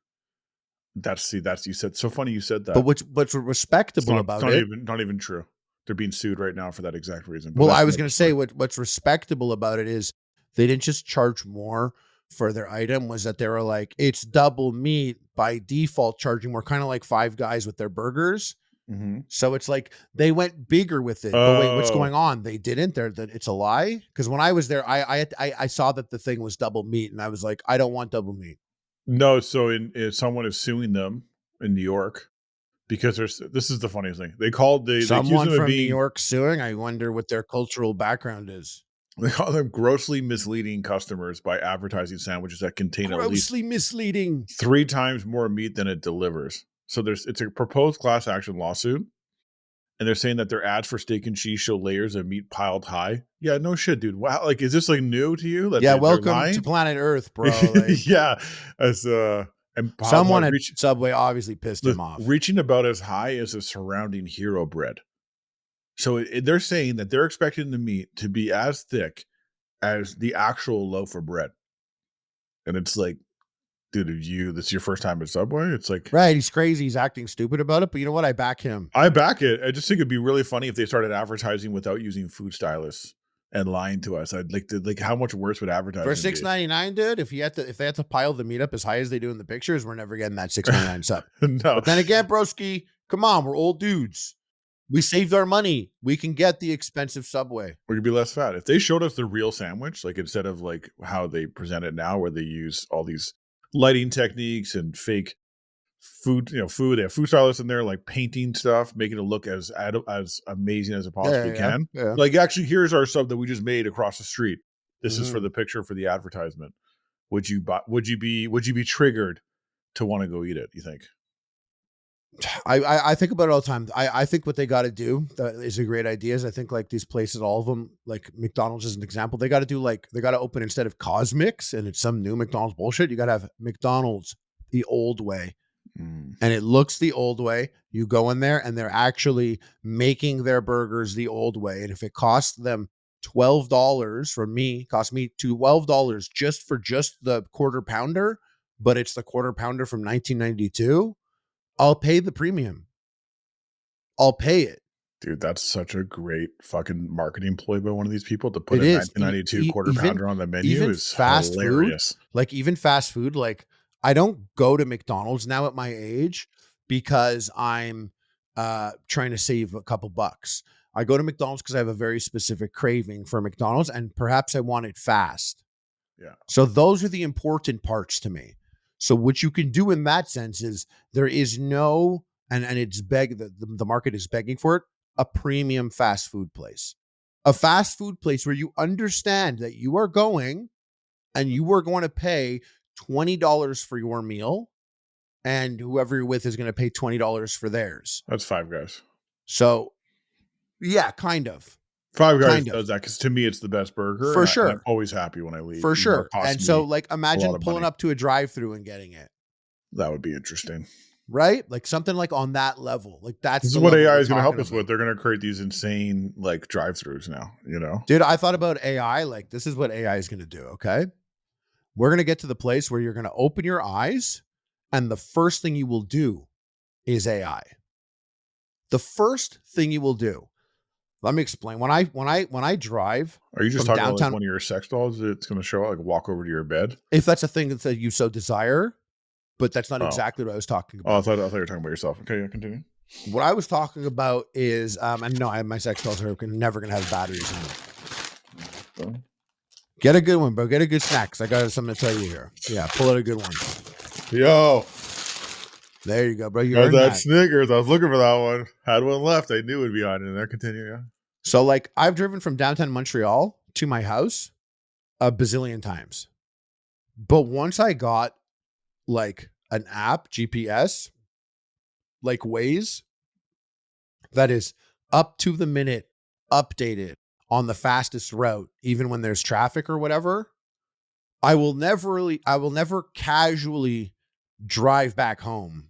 Speaker 2: That's you said so funny. You said that.
Speaker 1: But what's respectable about it?
Speaker 2: Not even true. They're being sued right now for that exact reason.
Speaker 1: Well, I was going to say what's respectable about it is they didn't just charge more for their item, was that they were like, it's double meat by default, charging more, kind of like Five Guys with their burgers. So it's like they went bigger with it. But wait, what's going on? They didn't. It's a lie. Because when I was there, I saw that the thing was double meat, and I was like, I don't want double meat.
Speaker 2: No, so someone is suing them in New York because this is the funniest thing. They called
Speaker 1: someone from New York suing. I wonder what their cultural background is.
Speaker 2: They call them grossly misleading customers by advertising sandwiches that contain at least
Speaker 1: misleading
Speaker 2: 3 times more meat than it delivers. So it's a proposed class action lawsuit, and they're saying that their ads for steak and cheese show layers of meat piled high. Yeah, no shit, dude. Wow, like, is this like new to you?
Speaker 1: Yeah, welcome to planet Earth, bro. Like,
Speaker 2: yeah, as and
Speaker 1: someone at Subway obviously pissed him off,
Speaker 2: reaching about as high as the surrounding hero bread. So they're saying that they're expecting the meat to be as thick as the actual loaf of bread, and it's like, dude, this is your first time at Subway? It's like,
Speaker 1: right, he's crazy. He's acting stupid about it, but you know what? I back him.
Speaker 2: I back it. I just think it'd be really funny if they started advertising without using food stylists. and lying to us. I'd like how much worse would
Speaker 1: For
Speaker 2: advertisement be?
Speaker 1: $6.99, dude, if they had to pile the meat up as high as they do in the pictures, we're never getting that $6.99 sub.
Speaker 2: No,
Speaker 1: But then again, broski, come on, we're old dudes. We saved our money. We can get the expensive Subway.
Speaker 2: we could be less fat. If they showed us the real sandwich, like instead of like how they present it now, where they use all these lighting techniques and fake food, they have food stylists in there like painting stuff, making it look as amazing as it possibly
Speaker 1: Yeah,
Speaker 2: can.
Speaker 1: yeah.
Speaker 2: Like, actually, here's our sub that we just made across the street. This is for
Speaker 1: Mhm.
Speaker 2: the picture for the advertisement. Would you be triggered to want to go eat it, you think?
Speaker 1: I think about it all the time. I think what they got to do that is a great idea. Is I think like these places, all of them, like McDonald's as an example, they got to do like they got to open instead of Cosmics and it's some new McDonald's bullshit. You got to have McDonald's the old way,
Speaker 2: Mm.
Speaker 1: and it looks the old way. You go in there and they're actually making their burgers the old way. And if it costs them $12 from me, cost me $12 just for just the quarter pounder, but it's the quarter pounder from 1992. I'll pay the premium. I'll pay it.
Speaker 2: Dude, that's such a great fucking marketing ploy by one of these people to put
Speaker 1: It
Speaker 2: a
Speaker 1: is.
Speaker 2: 1992 quarter
Speaker 1: Even
Speaker 2: pounder on the menu
Speaker 1: even
Speaker 2: is
Speaker 1: fast food,
Speaker 2: hilarious.
Speaker 1: like I don't go to McDonald's now at my age because I'm trying to save a couple bucks. I go to McDonald's because I have a very specific craving for McDonald's and perhaps I want it fast.
Speaker 2: Yeah.
Speaker 1: So those are the important parts to me. So what you can do in that sense is there is no, and it's the market is begging for it, a premium fast food place. A fast food place where you understand that you are going and you are going to pay $20 for your meal and whoever you're with is going to pay $20 for theirs.
Speaker 2: That's Five Guys.
Speaker 1: So yeah, kind of.
Speaker 2: Five Guys
Speaker 1: Kind of.
Speaker 2: does that because to me it's the best burger.
Speaker 1: For
Speaker 2: And
Speaker 1: sure.
Speaker 2: I'm always happy when I leave.
Speaker 1: For
Speaker 2: even though it
Speaker 1: sure.
Speaker 2: costs
Speaker 1: And so
Speaker 2: me
Speaker 1: like
Speaker 2: a lot
Speaker 1: imagine
Speaker 2: of
Speaker 1: pulling
Speaker 2: money.
Speaker 1: up to a drive-through and getting it.
Speaker 2: That would be interesting.
Speaker 1: Right? Like something like on that level. Like that's
Speaker 2: This
Speaker 1: the
Speaker 2: is what
Speaker 1: level
Speaker 2: AI
Speaker 1: we're
Speaker 2: is going to help
Speaker 1: talking
Speaker 2: us with.
Speaker 1: about.
Speaker 2: They're going to create these insane like drive-throughs now,
Speaker 1: Dude, I thought about AI. Like this is what AI is going to do, okay? We're going to get to the place where you're going to open your eyes and the first thing you will do is AI. The first thing you will do. Let me explain. When I drive
Speaker 2: Are you just
Speaker 1: from
Speaker 2: talking about like
Speaker 1: downtown,
Speaker 2: one of your sex dolls that's going to show up, like walk over to your bed?
Speaker 1: if that's a thing that you so desire, but that's not
Speaker 2: Oh,
Speaker 1: exactly what I was talking
Speaker 2: I
Speaker 1: about.
Speaker 2: thought you were talking about yourself. Okay, yeah, continue.
Speaker 1: What I was talking about is, and no, my sex dolls are never going to have batteries in them.
Speaker 2: So,
Speaker 1: Get a good one, bro. Get a good snack. 'Cause I got something to tell you here. Yeah, pull out a good one.
Speaker 2: yo,
Speaker 1: There you go, bro. You
Speaker 2: got
Speaker 1: earned
Speaker 2: that
Speaker 1: that.
Speaker 2: Snickers. I was looking for that one. Had one left. I knew it would be on in there. Continue. Yeah.
Speaker 1: So, like, I've driven from downtown Montreal to my house a bazillion times. But once I got like an app, GPS, like Waze, that is up to the minute, updated on the fastest route, even when there's traffic or whatever, I will never casually drive back home.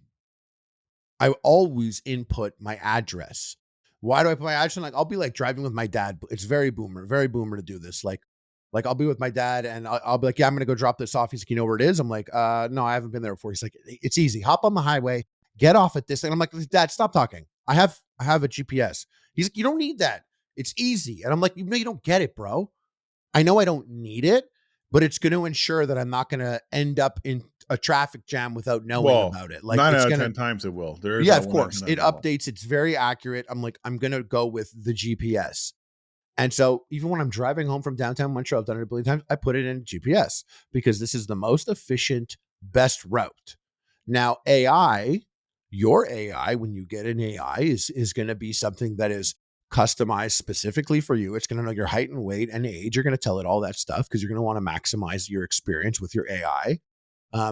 Speaker 1: I always input my address. Why do I put my address in? Like, I'll be like driving with my dad. It's very boomer to do this. Like I'll be with my dad and I'll be like, yeah, I'm going to go drop this off. He's like, you know where it is? I'm like, no, I haven't been there before. He's like, it's easy. Hop on the highway, get off at this thing. I'm like, Dad, stop talking. I have a GPS. He's like, you don't need that. It's easy. And I'm like, you don't get it, bro. I know I don't need it, but it's going to ensure that I'm not going to end up in a traffic jam without knowing about it. Like
Speaker 2: 9
Speaker 1: it's
Speaker 2: out of
Speaker 1: going
Speaker 2: 10
Speaker 1: to,
Speaker 2: times it will. There is
Speaker 1: yeah,
Speaker 2: that
Speaker 1: of
Speaker 2: one out
Speaker 1: course.
Speaker 2: 10
Speaker 1: It
Speaker 2: times it will.
Speaker 1: updates. It's very accurate. I'm like, I'm going to go with the GPS. And so even when I'm driving home from downtown Montreal, I've done it a billion times, I put it in GPS because this is the most efficient, best route. Now, AI, your AI, when you get an AI, is going to be something that is customized specifically for you. It's going to know your height and weight and age. You're going to tell it all that stuff because you're going to want to maximize your experience with your AI.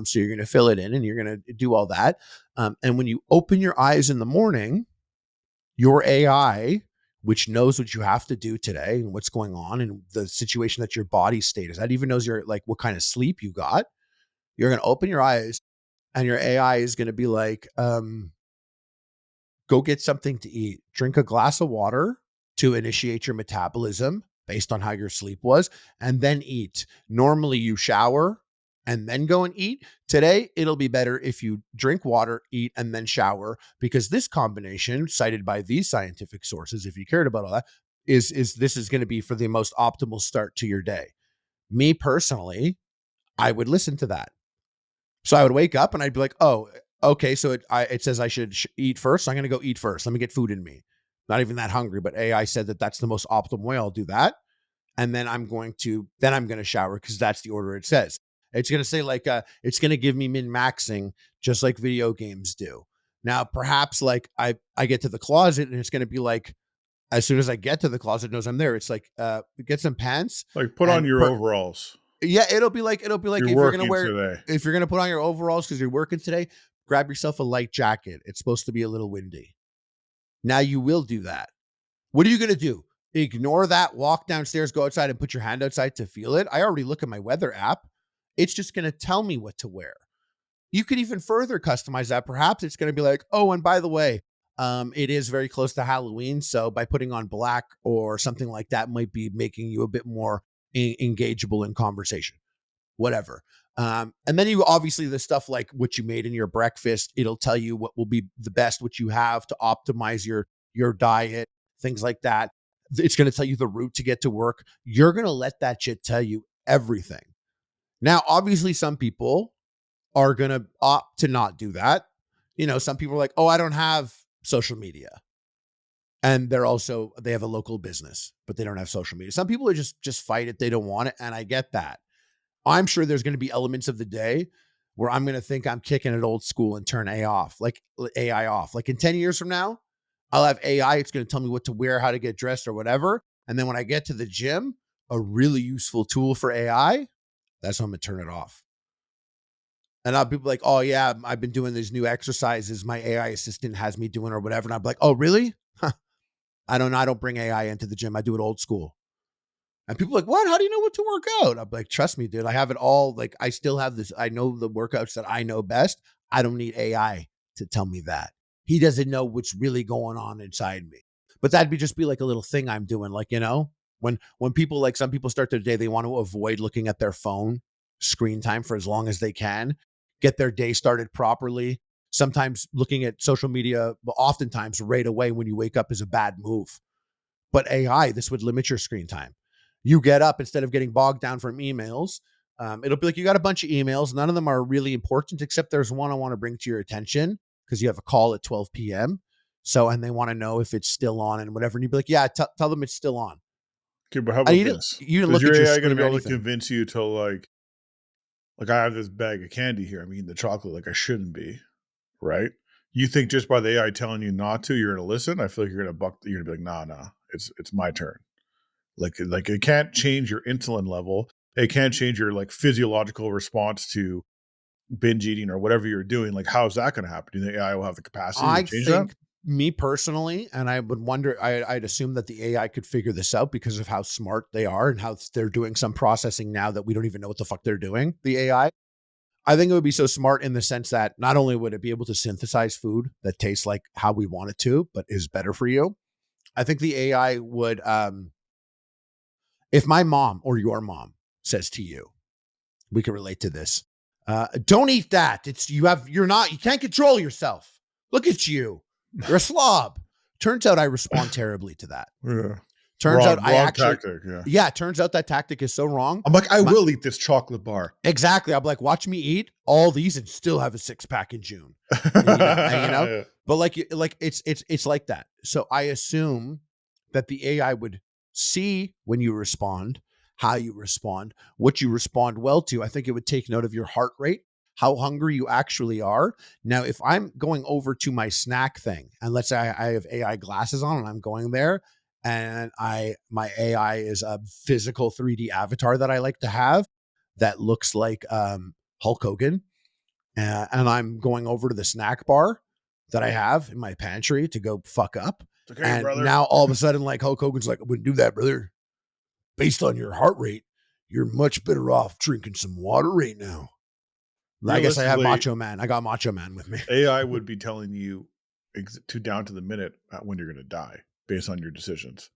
Speaker 1: So you're going to fill it in and you're going to do all that. And when you open your eyes in the morning, your AI, which knows what you have to do today and what's going on and the situation that your body state is, that even knows your like what kind of sleep you got. You're going to open your eyes and your AI is going to be like, go get something to eat, drink a glass of water to initiate your metabolism based on how your sleep was, and then eat. Normally you shower and then go and eat. Today, it'll be better if you drink water, eat, and then shower, because this combination, cited by these scientific sources, if you cared about all that, is this is going to be for the most optimal start to your day. Me personally, I would listen to that. So I would wake up and I'd be like, oh, okay. So it says I should eat first. So I'm going to go eat first. Let me get food in me. Not even that hungry, but AI said that that's the most optimal way. I'll do that. And then I'm going to shower because that's the order it says. It's going to say like, it's going to give me min maxing just like video games do. Now, perhaps like I get to the closet and it's going to be like, as soon as I get to the closet, it knows I'm there. It's like, get some pants
Speaker 2: Like put on
Speaker 1: and
Speaker 2: your overalls.
Speaker 1: yeah, it'll be like
Speaker 2: You're working today.
Speaker 1: if you're gonna put on your overalls because you're working today, grab yourself a light jacket. It's supposed to be a little windy. Now you will do that. What are you gonna do? Ignore that, walk downstairs, go outside and put your hand outside to feel it. I already look at my weather app. It's just gonna tell me what to wear. You could even further customize that. Perhaps it's gonna be like, oh, and by the way, it is very close to Halloween. So by putting on black or something like that might be making you a bit more engageable in conversation, whatever. And then you obviously the stuff like what you made in your breakfast, it'll tell you what will be the best, what you have to optimize your diet, things like that. It's going to tell you the route to get to work. You're going to let that shit tell you everything. Now, obviously, some people are going to opt to not do that. You know, some people are like, oh, I don't have social media. And they have a local business, but they don't have social media. Some people are just fight it. They don't want it. And I get that. I'm sure there's going to be elements of the day where I'm going to think I'm kicking it old school and turn AI off. Like in 10 years from now, I'll have AI. It's going to tell me what to wear, how to get dressed or whatever. And then when I get to the gym, a really useful tool for AI, that's when I'm going to turn it off. And I'll be like, oh yeah, I've been doing these new exercises. My AI assistant has me doing or whatever. And I'll be like, oh really? Huh. I don't bring AI into the gym. I do it old school. And people are like, what? How do you know what to work out? I'm like, trust me, dude. I have it all. Like, I still have this. I know the workouts that I know best. I don't need AI to tell me that. He doesn't know what's really going on inside me. But that'd be like a little thing I'm doing. Like, you know, when people like some people start their day, they want to avoid looking at their phone screen time for as long as they can, get their day started properly. Sometimes looking at social media, but oftentimes right away when you wake up is a bad move. But AI, this would limit your screen time. You get up instead of getting bogged down from emails. It'll be like you got a bunch of emails. None of them are really important, except there's one I want to bring to your attention because you have a call at 12 p.m. So, and they want to know if it's still on and whatever. And you'd be like, yeah, tell them it's still on.
Speaker 2: Okay, but how
Speaker 1: And
Speaker 2: about this?
Speaker 1: you didn't
Speaker 2: Is
Speaker 1: look
Speaker 2: your
Speaker 1: at your
Speaker 2: AI going to
Speaker 1: screen
Speaker 2: be
Speaker 1: or
Speaker 2: able to
Speaker 1: anything.
Speaker 2: convince you to like I have this bag of candy here. I'm eating the chocolate like I shouldn't be, right? You think just by the AI telling you not to, you're going to listen? I feel like you're going to You're going to be like, nah, it's my turn. Like it can't change your insulin level. It can't change your like physiological response to binge eating or whatever you're doing. Like, how's that going to happen? Do you think AI will have the capacity to
Speaker 1: I
Speaker 2: change that?
Speaker 1: think me personally, and I would wonder, I'd assume that the AI could figure this out because of how smart they are and how they're doing some processing now that we don't even know what the fuck they're doing. The AI. I think it would be so smart in the sense that not only would it be able to synthesize food that tastes like how we want it to, but is better for you. I think the AI would, if my mom or your mom says to you, we can relate to this. Don't eat that. You can't control yourself. Look at you. You're a slob. Turns out I respond terribly to that.
Speaker 2: Yeah.
Speaker 1: Turns out
Speaker 2: Wrong tactic. Yeah.
Speaker 1: turns out that tactic is so wrong.
Speaker 2: I'm like, I will eat this chocolate bar.
Speaker 1: Exactly. I'm like, watch me eat all these and still have a 6-pack in June.
Speaker 2: Yeah.
Speaker 1: But like it's like that. So I assume that the AI would see when you respond, how you respond, what you respond well to. I think it would take note of your heart rate, how hungry you actually are. Now, if I'm going over to my snack thing, and let's say I have AI glasses on and I'm going there, and my AI is a physical 3D avatar that I like to have that looks like Hulk Hogan, and I'm going over to the snack bar that I have in my pantry to go fuck up.
Speaker 2: It's okay,
Speaker 1: And
Speaker 2: brother.
Speaker 1: now all of a sudden, like Hulk Hogan's like, I wouldn't do that, brother. Based on your heart rate, you're much better off drinking some water right now. I guess I have Macho Man. I got Macho Man with me.
Speaker 2: AI would be telling you down to the minute when you're going to die based on your decisions.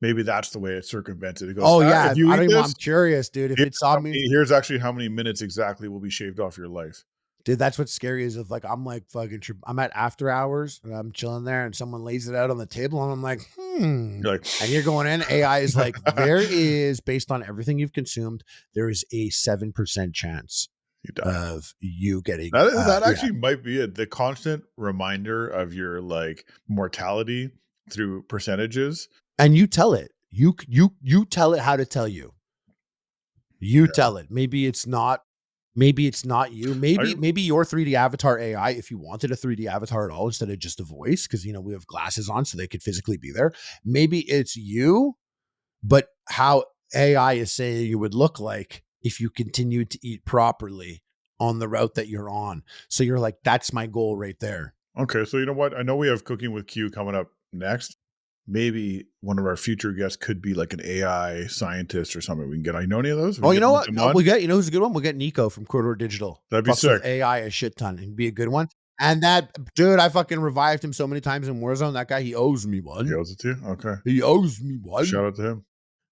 Speaker 2: Maybe that's the way it circumvents it. It goes,
Speaker 1: Oh yeah,
Speaker 2: if you eat this,
Speaker 1: I'm curious, dude. If it saw me,
Speaker 2: here's actually how many minutes exactly will be shaved off your life.
Speaker 1: Dude, that's what's scary is if, like, I'm, like, fucking I'm at after hours, and I'm chilling there, and someone lays it out on the table, and I'm like, "Hmm,"
Speaker 2: You're like,
Speaker 1: and you're going in, AI is like, "There is based on everything you've consumed, there is a 7% chance
Speaker 2: you die.
Speaker 1: of you getting"
Speaker 2: That
Speaker 1: yeah,
Speaker 2: actually might be it. The constant reminder of your, like, mortality through percentages.
Speaker 1: and you tell it. You tell it how to tell you. You
Speaker 2: Yeah.
Speaker 1: tell it. Maybe it's not you.
Speaker 2: I
Speaker 1: Maybe your 3D avatar AI, if you wanted a 3D avatar at all instead of just a voice, because we have glasses on so they could physically be there. Maybe it's you, but how AI is saying you would look like if you continued to eat properly on the route that you're on. So you're like, that's my goal right there.
Speaker 2: Okay, so you know what? I know we have Cooking with Q coming up next. Maybe one of our future guests could be like an AI scientist or something we can get. I know any of those? We
Speaker 1: Oh,
Speaker 2: can
Speaker 1: you
Speaker 2: get
Speaker 1: know
Speaker 2: them
Speaker 1: what?
Speaker 2: come on?
Speaker 1: You know who's a good one? We'll get Nico from Corridor Digital.
Speaker 2: That'd be
Speaker 1: Fucks with
Speaker 2: sick.
Speaker 1: AI a shit ton and be a good one. And that dude, I fucking revived him so many times in Warzone. That guy, he owes me
Speaker 2: He
Speaker 1: one.
Speaker 2: owes it to you? Okay.
Speaker 1: He owes me one.
Speaker 2: Shout out to him.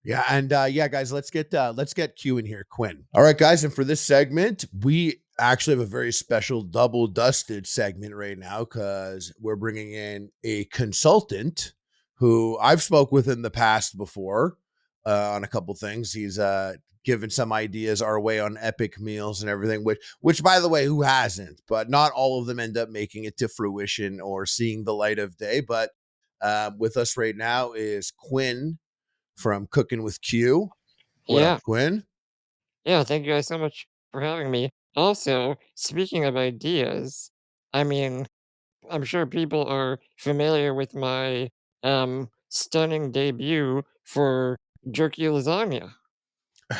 Speaker 1: Yeah, and yeah, guys, let's get Q in here, Quinn. All right, guys, and for this segment, we actually have a very special double dusted segment right now because we're bringing in a consultant who I've spoke with in the past before on a couple things. He's given some ideas our way on epic meals and everything, which by the way, who hasn't? But not all of them end up making it to fruition or seeing the light of day. But with us right now is Quinn from Cooking with Q. What up,
Speaker 3: Yeah,
Speaker 1: Quinn?
Speaker 3: yeah, thank you guys so much for having me. Also, speaking of ideas, I mean, I'm sure people are familiar with my stunning debut for jerky lasagna.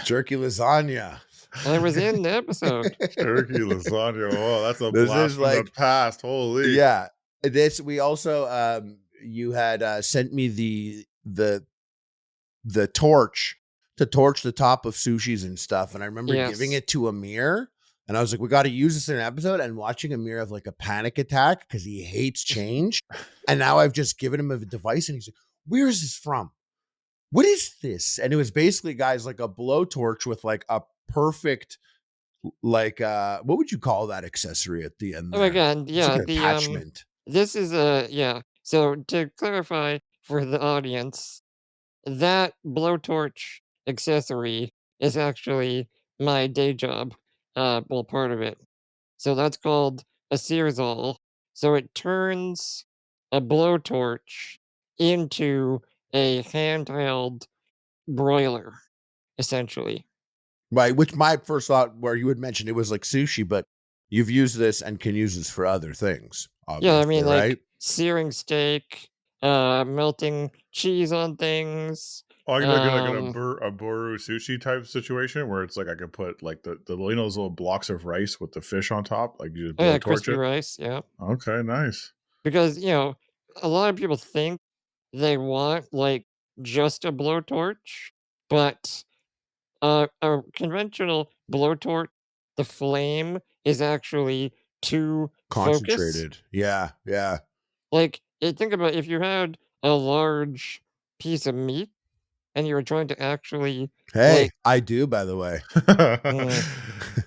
Speaker 1: Jerky lasagna.
Speaker 3: I was in the episode.
Speaker 2: Turkey lasagna. Oh, that's a
Speaker 1: This
Speaker 2: blast
Speaker 1: is
Speaker 2: from the
Speaker 1: like,
Speaker 2: past. Holy.
Speaker 1: yeah. This we also you had sent me the torch to torch the top of sushis and stuff. And I remember giving
Speaker 3: Yes.
Speaker 1: it to Amir. And I was like, we got to use this in an episode. And watching Amir have like a panic attack because he hates change. And now I've just given him a device and he's like, where is this from? What is this? And it was basically, guys, like a blowtorch with like a perfect, like, what would you call that accessory at the end
Speaker 3: Oh my
Speaker 1: there?
Speaker 3: god,
Speaker 1: It's like
Speaker 3: yeah,
Speaker 1: an
Speaker 3: the
Speaker 1: attachment.
Speaker 3: this is a yeah. So to clarify for the audience, that blowtorch accessory is actually my day job. Well, part of it. So that's called a searsol. So it turns a blowtorch into a handheld broiler, essentially.
Speaker 1: Right. Which my first thought, where you had mentioned it was like sushi, but you've used this and can use this for other things,
Speaker 3: Yeah, I
Speaker 1: obviously,
Speaker 3: mean,
Speaker 1: right?
Speaker 3: like searing steak, melting cheese on things.
Speaker 2: Oh, I can do like an
Speaker 3: Um,
Speaker 2: a buru sushi type situation where it's like I could put like the you know those little blocks of rice with the fish on top, like you just
Speaker 3: oh yeah,
Speaker 2: blowtorch
Speaker 3: crispy
Speaker 2: it.
Speaker 3: rice. Yeah,
Speaker 2: Okay, nice.
Speaker 3: because a lot of people think they want like just a blowtorch, but a conventional blowtorch, the flame is actually too focused.
Speaker 1: Concentrated. Yeah. Yeah.
Speaker 3: Like, think about if you had a large piece of meat and you were trying to actually,
Speaker 1: Hey,
Speaker 3: like,
Speaker 1: I do, by the way.
Speaker 3: mm,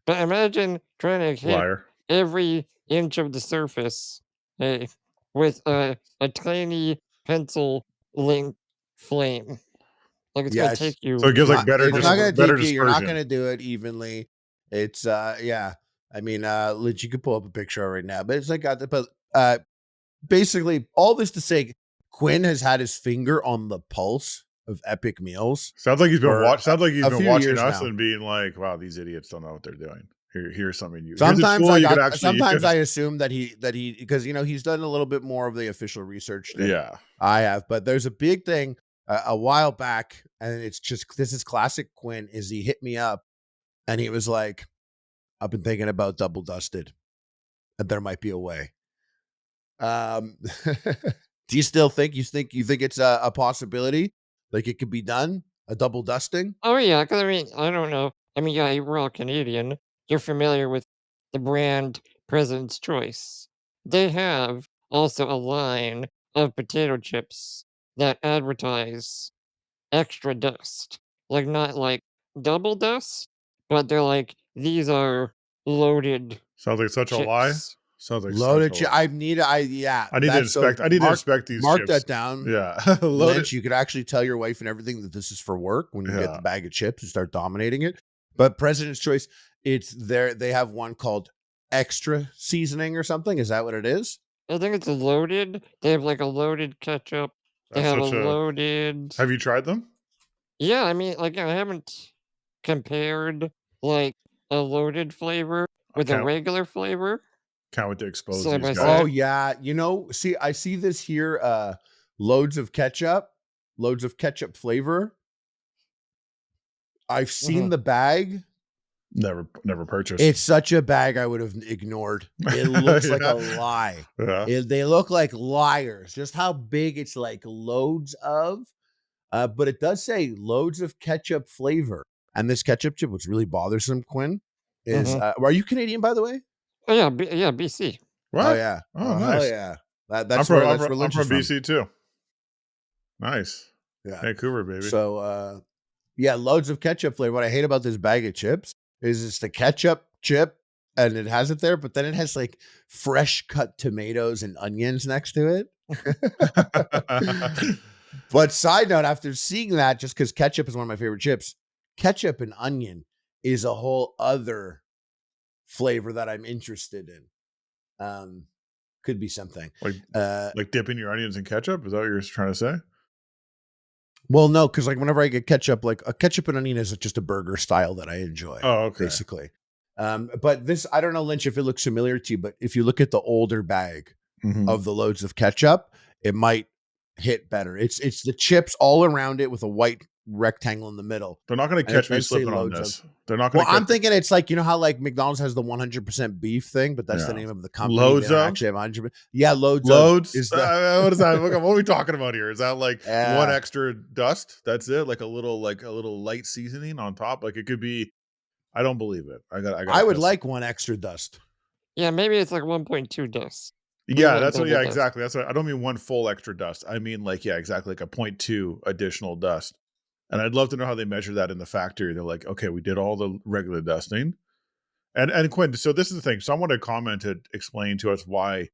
Speaker 3: but imagine trying to hit
Speaker 2: Liar.
Speaker 3: every inch of the surface, hey, with a tiny pencil length flame. Like, it's gonna
Speaker 1: Yes.
Speaker 3: take
Speaker 2: So
Speaker 3: you
Speaker 2: it gives like
Speaker 1: It's not
Speaker 3: forever.
Speaker 1: gonna
Speaker 2: better
Speaker 1: take you. You're not
Speaker 2: dispersion.
Speaker 1: gonna do it evenly. It's yeah. I mean, Lidge, you could pull up a picture right now, but it's like got the but basically all this to say Quinn has had his finger on the pulse of epic meals for
Speaker 2: Sounds like he's
Speaker 1: a
Speaker 2: been
Speaker 1: few
Speaker 2: watching
Speaker 1: years
Speaker 2: us
Speaker 1: now.
Speaker 2: and being like, wow, these idiots don't know what they're doing. Here's a tool you could actually
Speaker 1: Sometimes I
Speaker 2: use.
Speaker 1: assume that he because he's done a little bit more of the official research than
Speaker 2: Yeah.
Speaker 1: I have, but there's a big thing a while back, and it's just this is classic Quinn. Is he hit me up and he was like, "I've been thinking about double dusted, and there might be a way." Do you still think it's a possibility? Like it could be done? A double dusting?
Speaker 3: Oh, yeah, 'cause I mean, I don't know. I mean, yeah, we're all Canadian. You're familiar with the brand President's Choice. They have also a line of potato chips that advertise extra dust. Like, not like double dust, but they're like, these are loaded
Speaker 2: Sounds like such a lie.
Speaker 3: chips.
Speaker 2: Sounds like
Speaker 1: Loaded
Speaker 2: such a
Speaker 1: chip.
Speaker 2: lie. I need to
Speaker 1: That's so
Speaker 2: inspect. I need to
Speaker 1: mark
Speaker 2: inspect these
Speaker 1: mark
Speaker 2: chips.
Speaker 1: that down.
Speaker 2: Yeah, loaded.
Speaker 1: Lynch, you could actually tell your wife and everything that this is for work when you get
Speaker 2: Yeah.
Speaker 1: the bag of chips and start dominating it. But President's Choice, it's there. They have one called extra seasoning or something. Is that what it is?
Speaker 3: I think it's loaded. They have like a loaded ketchup. They
Speaker 2: That's
Speaker 3: have a
Speaker 2: such a.
Speaker 3: loaded.
Speaker 2: Have you tried them?
Speaker 3: Yeah, I mean, like I haven't compared like a loaded flavor
Speaker 2: I
Speaker 3: with a
Speaker 2: can't
Speaker 3: regular flavor
Speaker 2: wait to expose
Speaker 3: side
Speaker 2: these
Speaker 3: by
Speaker 2: guys.
Speaker 1: Oh
Speaker 3: side.
Speaker 1: yeah. See, I see this here. Loads of ketchup flavor. I've seen
Speaker 3: Mhm.
Speaker 1: the bag.
Speaker 2: Never purchased.
Speaker 1: It's such a bag I would have ignored. It looks like a
Speaker 2: Yeah.
Speaker 1: lie.
Speaker 2: Yeah.
Speaker 1: They look like liars. Just how big it's like loads of. But it does say loads of ketchup flavor. And this ketchup chip, what's really bothersome, Quinn, is
Speaker 3: Mhm.
Speaker 1: are you Canadian, by the way?
Speaker 3: Oh yeah, yeah, BC.
Speaker 1: Oh
Speaker 2: What?
Speaker 1: yeah.
Speaker 2: Oh,
Speaker 1: Oh hell
Speaker 2: nice.
Speaker 1: yeah.
Speaker 2: I'm
Speaker 1: That's
Speaker 2: from
Speaker 1: where
Speaker 2: I'm from, I'm
Speaker 1: Lynch is
Speaker 2: from
Speaker 1: from.
Speaker 2: BC too. Nice.
Speaker 1: Yeah.
Speaker 2: Vancouver, baby.
Speaker 1: So yeah, loads of ketchup flavor. What I hate about this bag of chips is it's the ketchup chip and it has it there, but then it has like fresh cut tomatoes and onions next to it. But side note, after seeing that, just because ketchup is one of my favorite chips, ketchup and onion is a whole other flavor that I'm interested in. Could be something.
Speaker 2: like dipping your onions in ketchup? Is that what you're trying to say?
Speaker 1: Well, no, because like whenever I get ketchup, like a ketchup and onion is just a burger style that I enjoy.
Speaker 2: Oh, okay.
Speaker 1: Basically. But this, I don't know, Lynch, if it looks familiar to you, but if you look at the older bag of the loads of ketchup, it might hit better. It's the chips all around it with a white rectangle in the middle.
Speaker 2: They're not going to
Speaker 1: And it
Speaker 2: catch me
Speaker 1: does say
Speaker 2: slipping on
Speaker 1: loads
Speaker 2: this.
Speaker 1: of.
Speaker 2: They're not going
Speaker 1: Well,
Speaker 2: to.
Speaker 1: I'm thinking it's like, you know how like McDonald's has the 100% beef thing, but that's the
Speaker 2: Yeah.
Speaker 1: name of the company.
Speaker 2: Loads
Speaker 1: They don't
Speaker 2: of?
Speaker 1: actually have 100%. Yeah, loads.
Speaker 2: Loads.
Speaker 1: What
Speaker 2: What is that? What are we talking about here? Is that like one
Speaker 1: Yeah.
Speaker 2: extra dust? That's it. Like a little light seasoning on top. Like it could be. I don't believe it.
Speaker 1: I would like one extra dust.
Speaker 3: Yeah, maybe it's like 1.2 dust.
Speaker 2: Yeah,
Speaker 3: Like
Speaker 2: that's what.
Speaker 3: double
Speaker 2: Yeah,
Speaker 3: dust.
Speaker 2: exactly. That's what. I don't mean one full extra dust. I mean like exactly like a 0.2 additional dust. And I'd love to know how they measure that in the factory. They're like, okay, we did all the regular dusting. And Quinn, so this is the thing. Someone had commented explaining to us why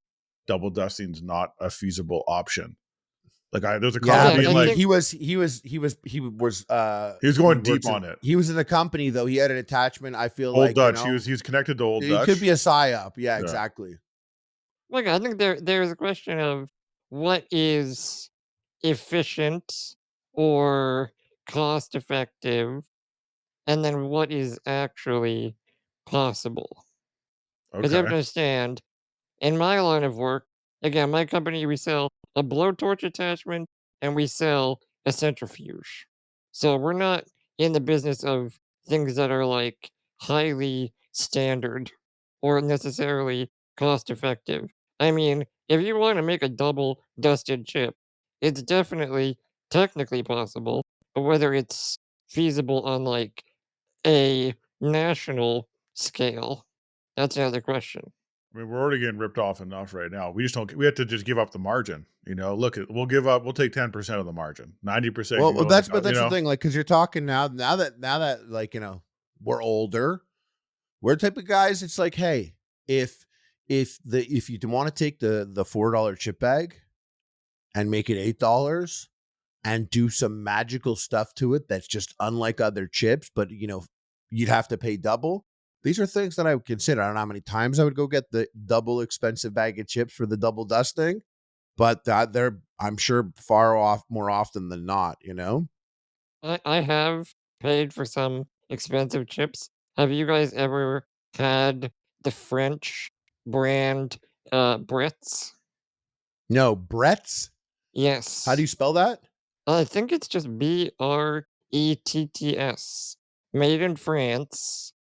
Speaker 2: double dusting is not a feasible option. Like there's a comment
Speaker 1: Yeah,
Speaker 2: being
Speaker 1: but
Speaker 2: like
Speaker 1: he was
Speaker 2: he was going deep on it.
Speaker 1: He was in a company though. He had an attachment. I feel
Speaker 2: Old
Speaker 1: like
Speaker 2: Dutch.
Speaker 1: You know,
Speaker 2: He was connected to Old
Speaker 1: he
Speaker 2: Dutch.
Speaker 1: could be a psyop. Yeah, exactly.
Speaker 3: Look, I think there's a question of what is efficient or cost effective, and then what is actually possible. Because you have
Speaker 2: Okay.
Speaker 3: to understand, in my line of work, again, my company, we sell a blowtorch attachment and we sell a centrifuge. So we're not in the business of things that are like highly standard or necessarily cost effective. I mean, if you want to make a double dusted chip, it's definitely technically possible, but whether it's feasible on like a national scale, that's another question.
Speaker 2: I mean, we're already getting ripped off enough right now. We just don't. We have to just give up the margin. You know, look, we'll give up. We'll take 10% of the margin. 90%.
Speaker 1: Well, that's
Speaker 2: the
Speaker 1: thing. Like, because you're talking now that like you know we're older, we're the type of guys. It's like, hey, if if you want to take the $4 chip bag and make it $8 and do some magical stuff to it that's just unlike other chips, but you know, you'd have to pay double. These are things that I would consider. I don't know how many times I would go get the double expensive bag of chips for the double dusting, but they're, I'm sure, far off more often than not, you know?
Speaker 3: I have paid for some expensive chips. Have you guys ever had the French brand Brits?
Speaker 1: No, Brett's?
Speaker 3: Yes.
Speaker 1: How do you spell that?
Speaker 3: I think it's just Bretts. Made in France.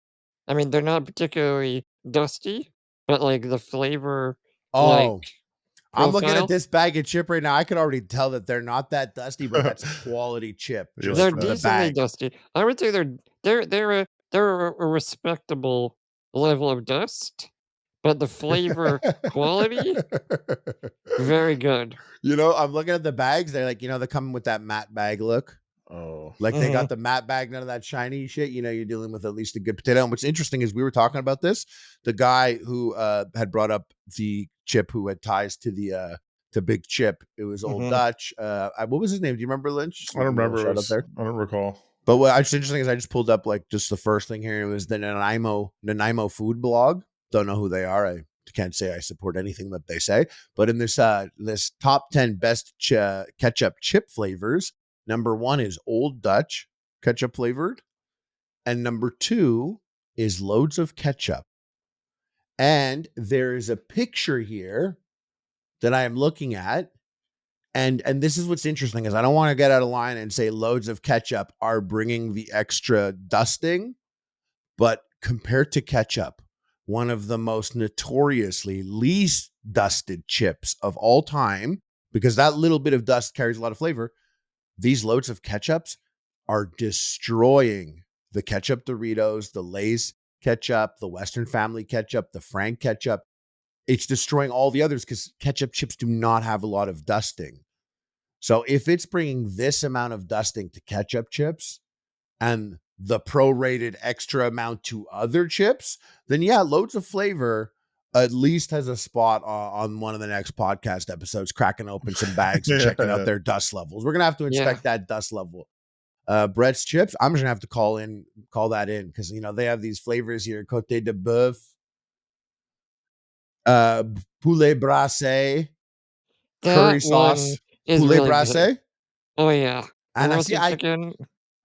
Speaker 3: I mean, they're not particularly dusty, but like the flavor, like
Speaker 1: Oh, I'm looking at
Speaker 3: profile,
Speaker 1: this bag of chip right now. I can already tell that they're not that dusty, but that's a quality chip just
Speaker 3: they're
Speaker 1: from the
Speaker 3: decently
Speaker 1: bag.
Speaker 3: dusty. I would say they're a respectable level of dust, but the flavor quality very good.
Speaker 1: You know, I'm looking at the bags. They're like, you know, they come with that matte bag look.
Speaker 2: Oh,
Speaker 1: Like they
Speaker 3: Mhm.
Speaker 1: got the matte bag, none of that shiny shit. You know, you're dealing with at least a good potato. And what's interesting is we were talking about this. The guy who had brought up the chip who had ties to the to Big Chip. It was Old
Speaker 3: Mhm.
Speaker 1: Dutch. What was his name? Do you remember, Lynch? Just
Speaker 2: I don't
Speaker 1: give him a little
Speaker 2: remember.
Speaker 1: shout out there.
Speaker 2: I don't recall.
Speaker 1: But what's interesting is I just pulled up like just the first thing here. It was the Nanaimo food blog. Don't know who they are. I can't say I support anything that they say. But in this top 10 best ketchup chip flavors, number 1 is Old Dutch ketchup flavored, and number 2 is loads of ketchup. And there is a picture here that I am looking at. And this is what's interesting is I don't want to get out of line and say loads of ketchup are bringing the extra dusting, but compared to ketchup, one of the most notoriously least dusted chips of all time, because that little bit of dust carries a lot of flavor, these loads of ketchups are destroying the ketchup Doritos, the Lay's ketchup, the Western Family ketchup, the Frank ketchup. It's destroying all the others because ketchup chips do not have a lot of dusting. So if it's bringing this amount of dusting to ketchup chips and the prorated extra amount to other chips, then yeah, loads of flavor at least has a spot on one of the next podcast episodes, cracking open some bags and checking out
Speaker 2: Yeah.
Speaker 1: their dust levels. We're gonna have to
Speaker 3: Yeah.
Speaker 1: inspect that dust level. Brett's chips, I'm just gonna have to call that in because you know they have these flavors here: Cote de Boeuf, uh, poulet brassé, curry
Speaker 3: That one
Speaker 1: sauce,
Speaker 3: is
Speaker 1: poulet
Speaker 3: really good.
Speaker 1: brassé.
Speaker 3: Oh, yeah. The
Speaker 1: And I see,
Speaker 3: roasted chicken.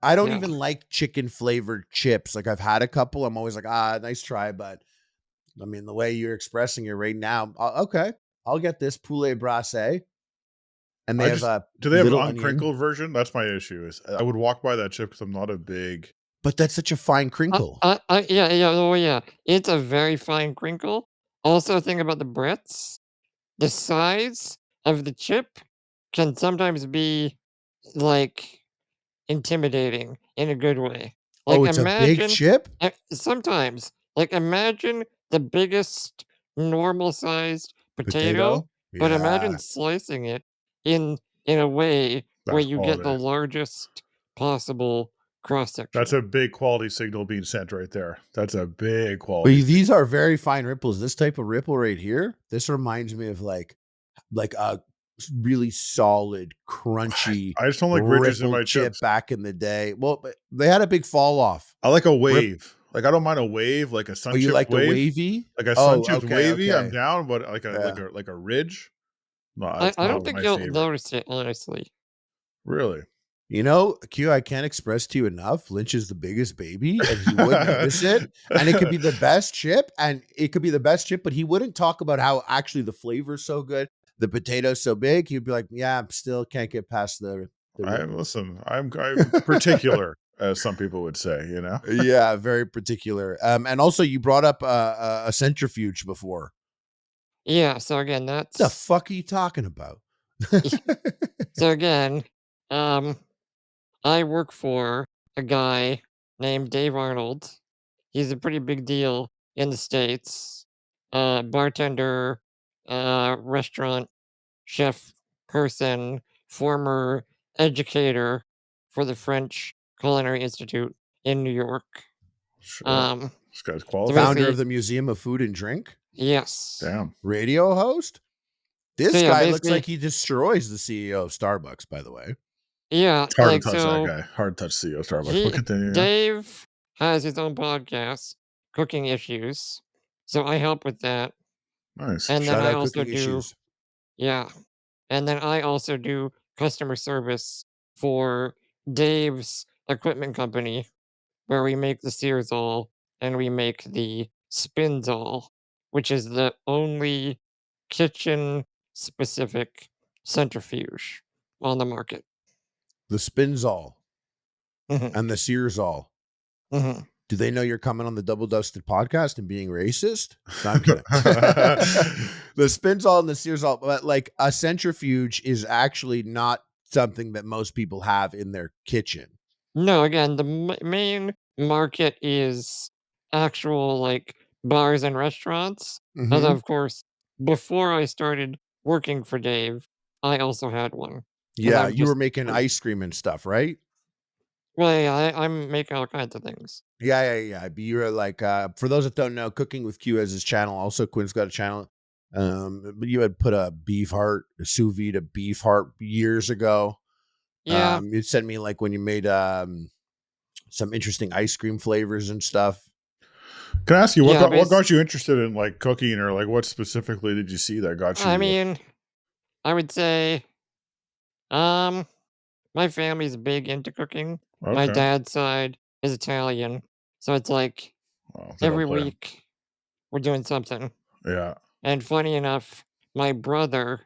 Speaker 1: I don't
Speaker 3: Yeah.
Speaker 1: even like chicken flavored chips. Like I've had a couple. I'm always like, nice try. But I mean, the way you're expressing it right now, okay, I'll get this poulet brassé. And they
Speaker 2: I
Speaker 1: have
Speaker 2: just
Speaker 1: a
Speaker 2: do they have an
Speaker 1: little onion,
Speaker 2: uncrinkled version? That's my issue. Is I would walk by that chip because I'm not a big.
Speaker 1: but that's such a fine crinkle.
Speaker 3: Yeah, yeah, oh, yeah. It's a very fine crinkle. Also, think about the Brits. The size of the chip can sometimes be, like, intimidating in a good way.
Speaker 1: Oh,
Speaker 3: Like,
Speaker 1: it's a big
Speaker 3: imagine
Speaker 1: chip?
Speaker 3: sometimes, like, imagine the biggest normal-sized potato,
Speaker 1: Potato?
Speaker 3: but imagine
Speaker 1: Yeah.
Speaker 3: slicing it in in a way where
Speaker 2: That's
Speaker 3: you get the
Speaker 2: quality.
Speaker 3: largest possible
Speaker 2: That's
Speaker 3: cross-section.
Speaker 2: a big quality signal being sent right there. That's a big
Speaker 1: But
Speaker 2: quality
Speaker 1: these
Speaker 2: signal.
Speaker 1: are very fine ripples. This type of ripple right here, this reminds me of like a really solid, crunchy,
Speaker 2: I just don't like ridges in
Speaker 1: rippled
Speaker 2: my
Speaker 1: chip
Speaker 2: chips.
Speaker 1: back in the day. Well, but they had a big fall off.
Speaker 2: I like a
Speaker 1: Rip.
Speaker 2: wave. Like I don't mind a wave, like a
Speaker 1: Oh,
Speaker 2: sun
Speaker 1: you
Speaker 2: chips
Speaker 1: like the
Speaker 2: wave.
Speaker 1: wavy?
Speaker 2: Like a sun
Speaker 1: Oh,
Speaker 2: chips
Speaker 1: okay,
Speaker 2: wavy, I'm
Speaker 1: okay.
Speaker 2: down, but like a
Speaker 1: Yeah.
Speaker 2: ridge. No,
Speaker 3: I
Speaker 2: it's
Speaker 3: I don't
Speaker 2: not
Speaker 3: think
Speaker 2: my
Speaker 3: you'll
Speaker 2: favorite.
Speaker 3: notice it, honestly.
Speaker 2: Really.
Speaker 1: You know, Q, I can't express to you enough. Lynch is the biggest baby, and he would notice it. And it could be the best chip, but he wouldn't talk about how actually the flavor's so good, the potato's so big. He'd be like, "Yeah, I'm still can't get past the
Speaker 2: I
Speaker 1: ripples."
Speaker 2: listen, I'm particular, as some people would say, you know?
Speaker 1: Yeah, very particular. And also, you brought up a centrifuge before.
Speaker 3: Yeah, so again,
Speaker 1: The
Speaker 3: that's
Speaker 1: fuck are you talking about?
Speaker 3: so again, um, I work for a guy named Dave Arnold. He's a pretty big deal in the States. Bartender, restaurant chef person, former educator for the French Culinary Institute in New
Speaker 2: Shit.
Speaker 3: York. Um,
Speaker 2: This guy's
Speaker 3: so
Speaker 1: Founder
Speaker 2: qualified.
Speaker 1: of
Speaker 3: basically,
Speaker 1: the Museum of Food and Drink,
Speaker 3: yes.
Speaker 2: Damn.
Speaker 1: radio host.
Speaker 3: So
Speaker 1: This
Speaker 3: yeah,
Speaker 1: guy looks like
Speaker 3: basically,
Speaker 1: he destroys the CEO of Starbucks, by the way.
Speaker 3: yeah,
Speaker 2: It's hard to
Speaker 3: like
Speaker 2: touch that
Speaker 3: so
Speaker 2: guy. Hard to touch CEO Starbucks. But
Speaker 3: he
Speaker 2: continue, yeah.
Speaker 3: Dave has his own podcast, Cooking Issues. So I help with that.
Speaker 2: Nice.
Speaker 3: And then
Speaker 1: Shout
Speaker 3: I
Speaker 1: out
Speaker 3: also
Speaker 1: Cooking
Speaker 3: do,
Speaker 1: Issues.
Speaker 3: yeah. And then I also do customer service for Dave's equipment company, where we make the Searsall and we make the Spinzall, which is the only kitchen specific centrifuge on the market.
Speaker 1: The Spinzall
Speaker 3: Mhm,
Speaker 1: and the Searsall.
Speaker 3: mhm.
Speaker 1: Do they know you're coming on the Double Dusted podcast and being racist? No, I'm kidding. The Spinzall and the Searsall, but like a centrifuge is actually not something that most people have in their kitchen.
Speaker 3: No, again, the main market is actual like bars and restaurants. And
Speaker 1: Mm-hmm.
Speaker 3: of course, before I started working for Dave, I also had one because
Speaker 1: Yeah,
Speaker 3: I'm
Speaker 1: you were
Speaker 3: just
Speaker 1: making
Speaker 3: crazy.
Speaker 1: ice cream and stuff, right?
Speaker 3: Well, yeah, I'm making all kinds of things.
Speaker 1: Yeah. But you're like, for those that don't know, Cooking with Q has his channel. Also, Quinn's got a channel. But you had put a beef heart, a sous vide beef heart years ago.
Speaker 3: Yeah,
Speaker 1: You sent me like when you made some interesting ice cream flavors and stuff.
Speaker 2: Can I ask you
Speaker 3: yeah,
Speaker 2: what got you interested in like cooking, or like what specifically did you see that got
Speaker 3: I
Speaker 2: you?
Speaker 3: mean, I would say, um, my family's big into cooking. My
Speaker 2: Okay,
Speaker 3: dad's side is Italian, so it's like
Speaker 2: well, they don't
Speaker 3: every
Speaker 2: play.
Speaker 3: week we're doing something.
Speaker 2: Yeah,
Speaker 3: And funny enough, my brother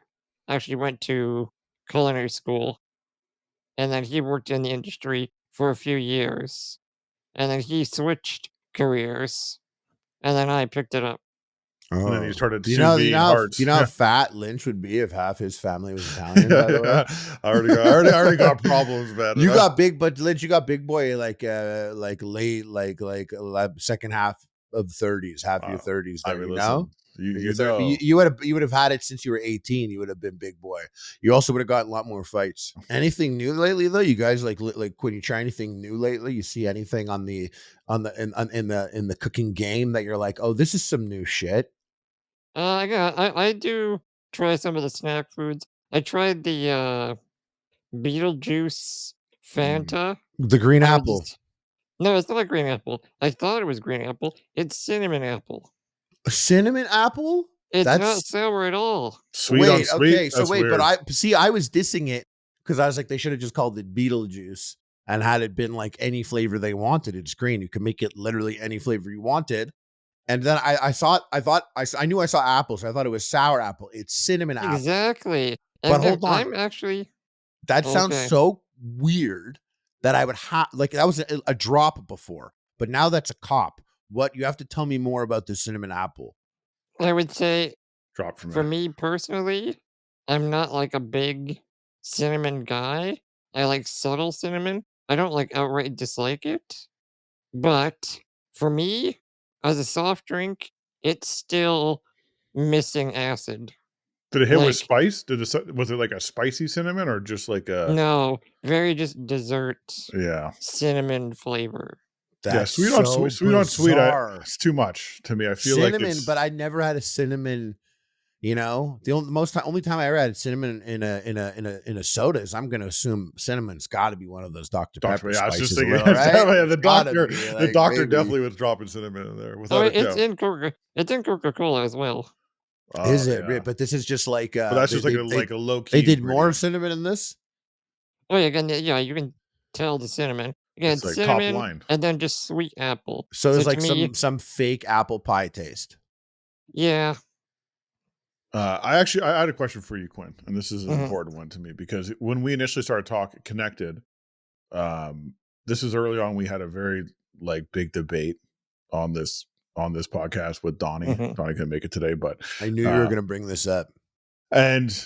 Speaker 3: actually went to culinary school, and then he worked in the industry for a few years, and then he switched careers, and then I picked it up.
Speaker 2: and then you
Speaker 1: Oh,
Speaker 2: started
Speaker 1: do you
Speaker 2: sous
Speaker 1: know?
Speaker 2: vide
Speaker 1: Do you
Speaker 2: hearts.
Speaker 1: know how
Speaker 2: Yeah,
Speaker 1: fat Lynch would be if half his family was Italian? By the way,
Speaker 2: yeah. I already got problems, man.
Speaker 1: you got big, but Lynch, you got big boy like late, second half of 30s, half of your
Speaker 2: Wow.
Speaker 1: 30s.
Speaker 2: I
Speaker 1: There,
Speaker 2: mean,
Speaker 1: you know.
Speaker 2: listen, you
Speaker 1: Your 30,
Speaker 2: know,
Speaker 1: you would have had it since you were 18. You would have been big boy. You also would have gotten a lot more fights. Anything new lately though? You guys like when you try anything new lately? You see anything in the cooking game that you're like, oh, this is some new shit.
Speaker 3: Yeah, I do try some of the snack foods. I tried the Beetlejuice
Speaker 1: Mm.
Speaker 3: Fanta.
Speaker 1: The green
Speaker 3: I would
Speaker 1: apple,
Speaker 3: just no, it's not green apple. I thought it was green apple. It's cinnamon apple.
Speaker 1: cinnamon apple.
Speaker 3: It's not
Speaker 1: That's
Speaker 3: sour at all.
Speaker 2: sweet on
Speaker 1: Wait,
Speaker 2: sweet.
Speaker 1: okay. So
Speaker 2: That's
Speaker 1: wait, but
Speaker 2: weird.
Speaker 1: I see. I was dissing it because I was like, they should have just called it Beetlejuice and had it been like any flavor they wanted. It's green. You can make it literally any flavor you wanted. And then I saw it. I knew I saw apples. So I thought it was sour apple. It's cinnamon apple.
Speaker 3: Exactly.
Speaker 1: But
Speaker 3: And then
Speaker 1: hold on,
Speaker 3: I'm actually
Speaker 1: that sounds
Speaker 3: okay.
Speaker 1: so weird that I would have like that was a drop before, but now that's a cop. What you have to tell me more about the cinnamon apple?
Speaker 3: I would say
Speaker 2: Drop for me.
Speaker 3: for me personally, I'm not like a big cinnamon guy. I like subtle cinnamon. I don't like outright dislike it. But for me, as a soft drink, it's still missing acid.
Speaker 2: Did it hit with
Speaker 3: Like,
Speaker 2: spice? Was it like a spicy cinnamon or just like a
Speaker 3: no, very just dessert
Speaker 2: yeah.
Speaker 3: cinnamon flavor.
Speaker 2: Yeah,
Speaker 1: That's so
Speaker 2: sweet on sweet,
Speaker 1: bizarre.
Speaker 2: it's too much to me. I feel like
Speaker 1: Cinnamon,
Speaker 2: it's
Speaker 1: but I never had a cinnamon. You know, the only time I ever had cinnamon in a soda is I'm going to assume cinnamon's got to be one of those Dr
Speaker 2: Dr.
Speaker 1: Pepper
Speaker 2: Yeah, I was just
Speaker 1: spices, a
Speaker 2: thinking
Speaker 1: little, right?
Speaker 2: yeah,
Speaker 1: It's got to be
Speaker 2: the
Speaker 1: like
Speaker 2: doctor
Speaker 1: maybe.
Speaker 2: definitely was dropping cinnamon in there
Speaker 3: I
Speaker 2: without a
Speaker 3: mean,
Speaker 2: doubt.
Speaker 3: it's in Coca-Cola as well.
Speaker 1: Is
Speaker 2: Oh,
Speaker 1: it?
Speaker 2: yeah.
Speaker 1: But this is just like
Speaker 2: But that's just like a low
Speaker 1: they
Speaker 2: key
Speaker 1: did more
Speaker 2: ingredient.
Speaker 1: cinnamon in this.
Speaker 3: Oh, yeah, again, yeah, you can tell the cinnamon. Again,
Speaker 2: It's like top
Speaker 3: cinnamon
Speaker 2: line.
Speaker 3: and then just sweet apple.
Speaker 1: So
Speaker 3: So
Speaker 1: it's
Speaker 3: to
Speaker 1: like
Speaker 3: me,
Speaker 1: some fake apple pie taste.
Speaker 3: yeah.
Speaker 2: I had a question for you, Quinn, and this is an
Speaker 3: Mhm,
Speaker 2: important one to me because when we initially started talking connected, um, this is early on. We had a very like big debate on this podcast with Donnie.
Speaker 3: mhm.
Speaker 2: Donnie couldn't make it today, but
Speaker 1: I knew you were
Speaker 2: uh,
Speaker 1: going to bring this up.
Speaker 2: and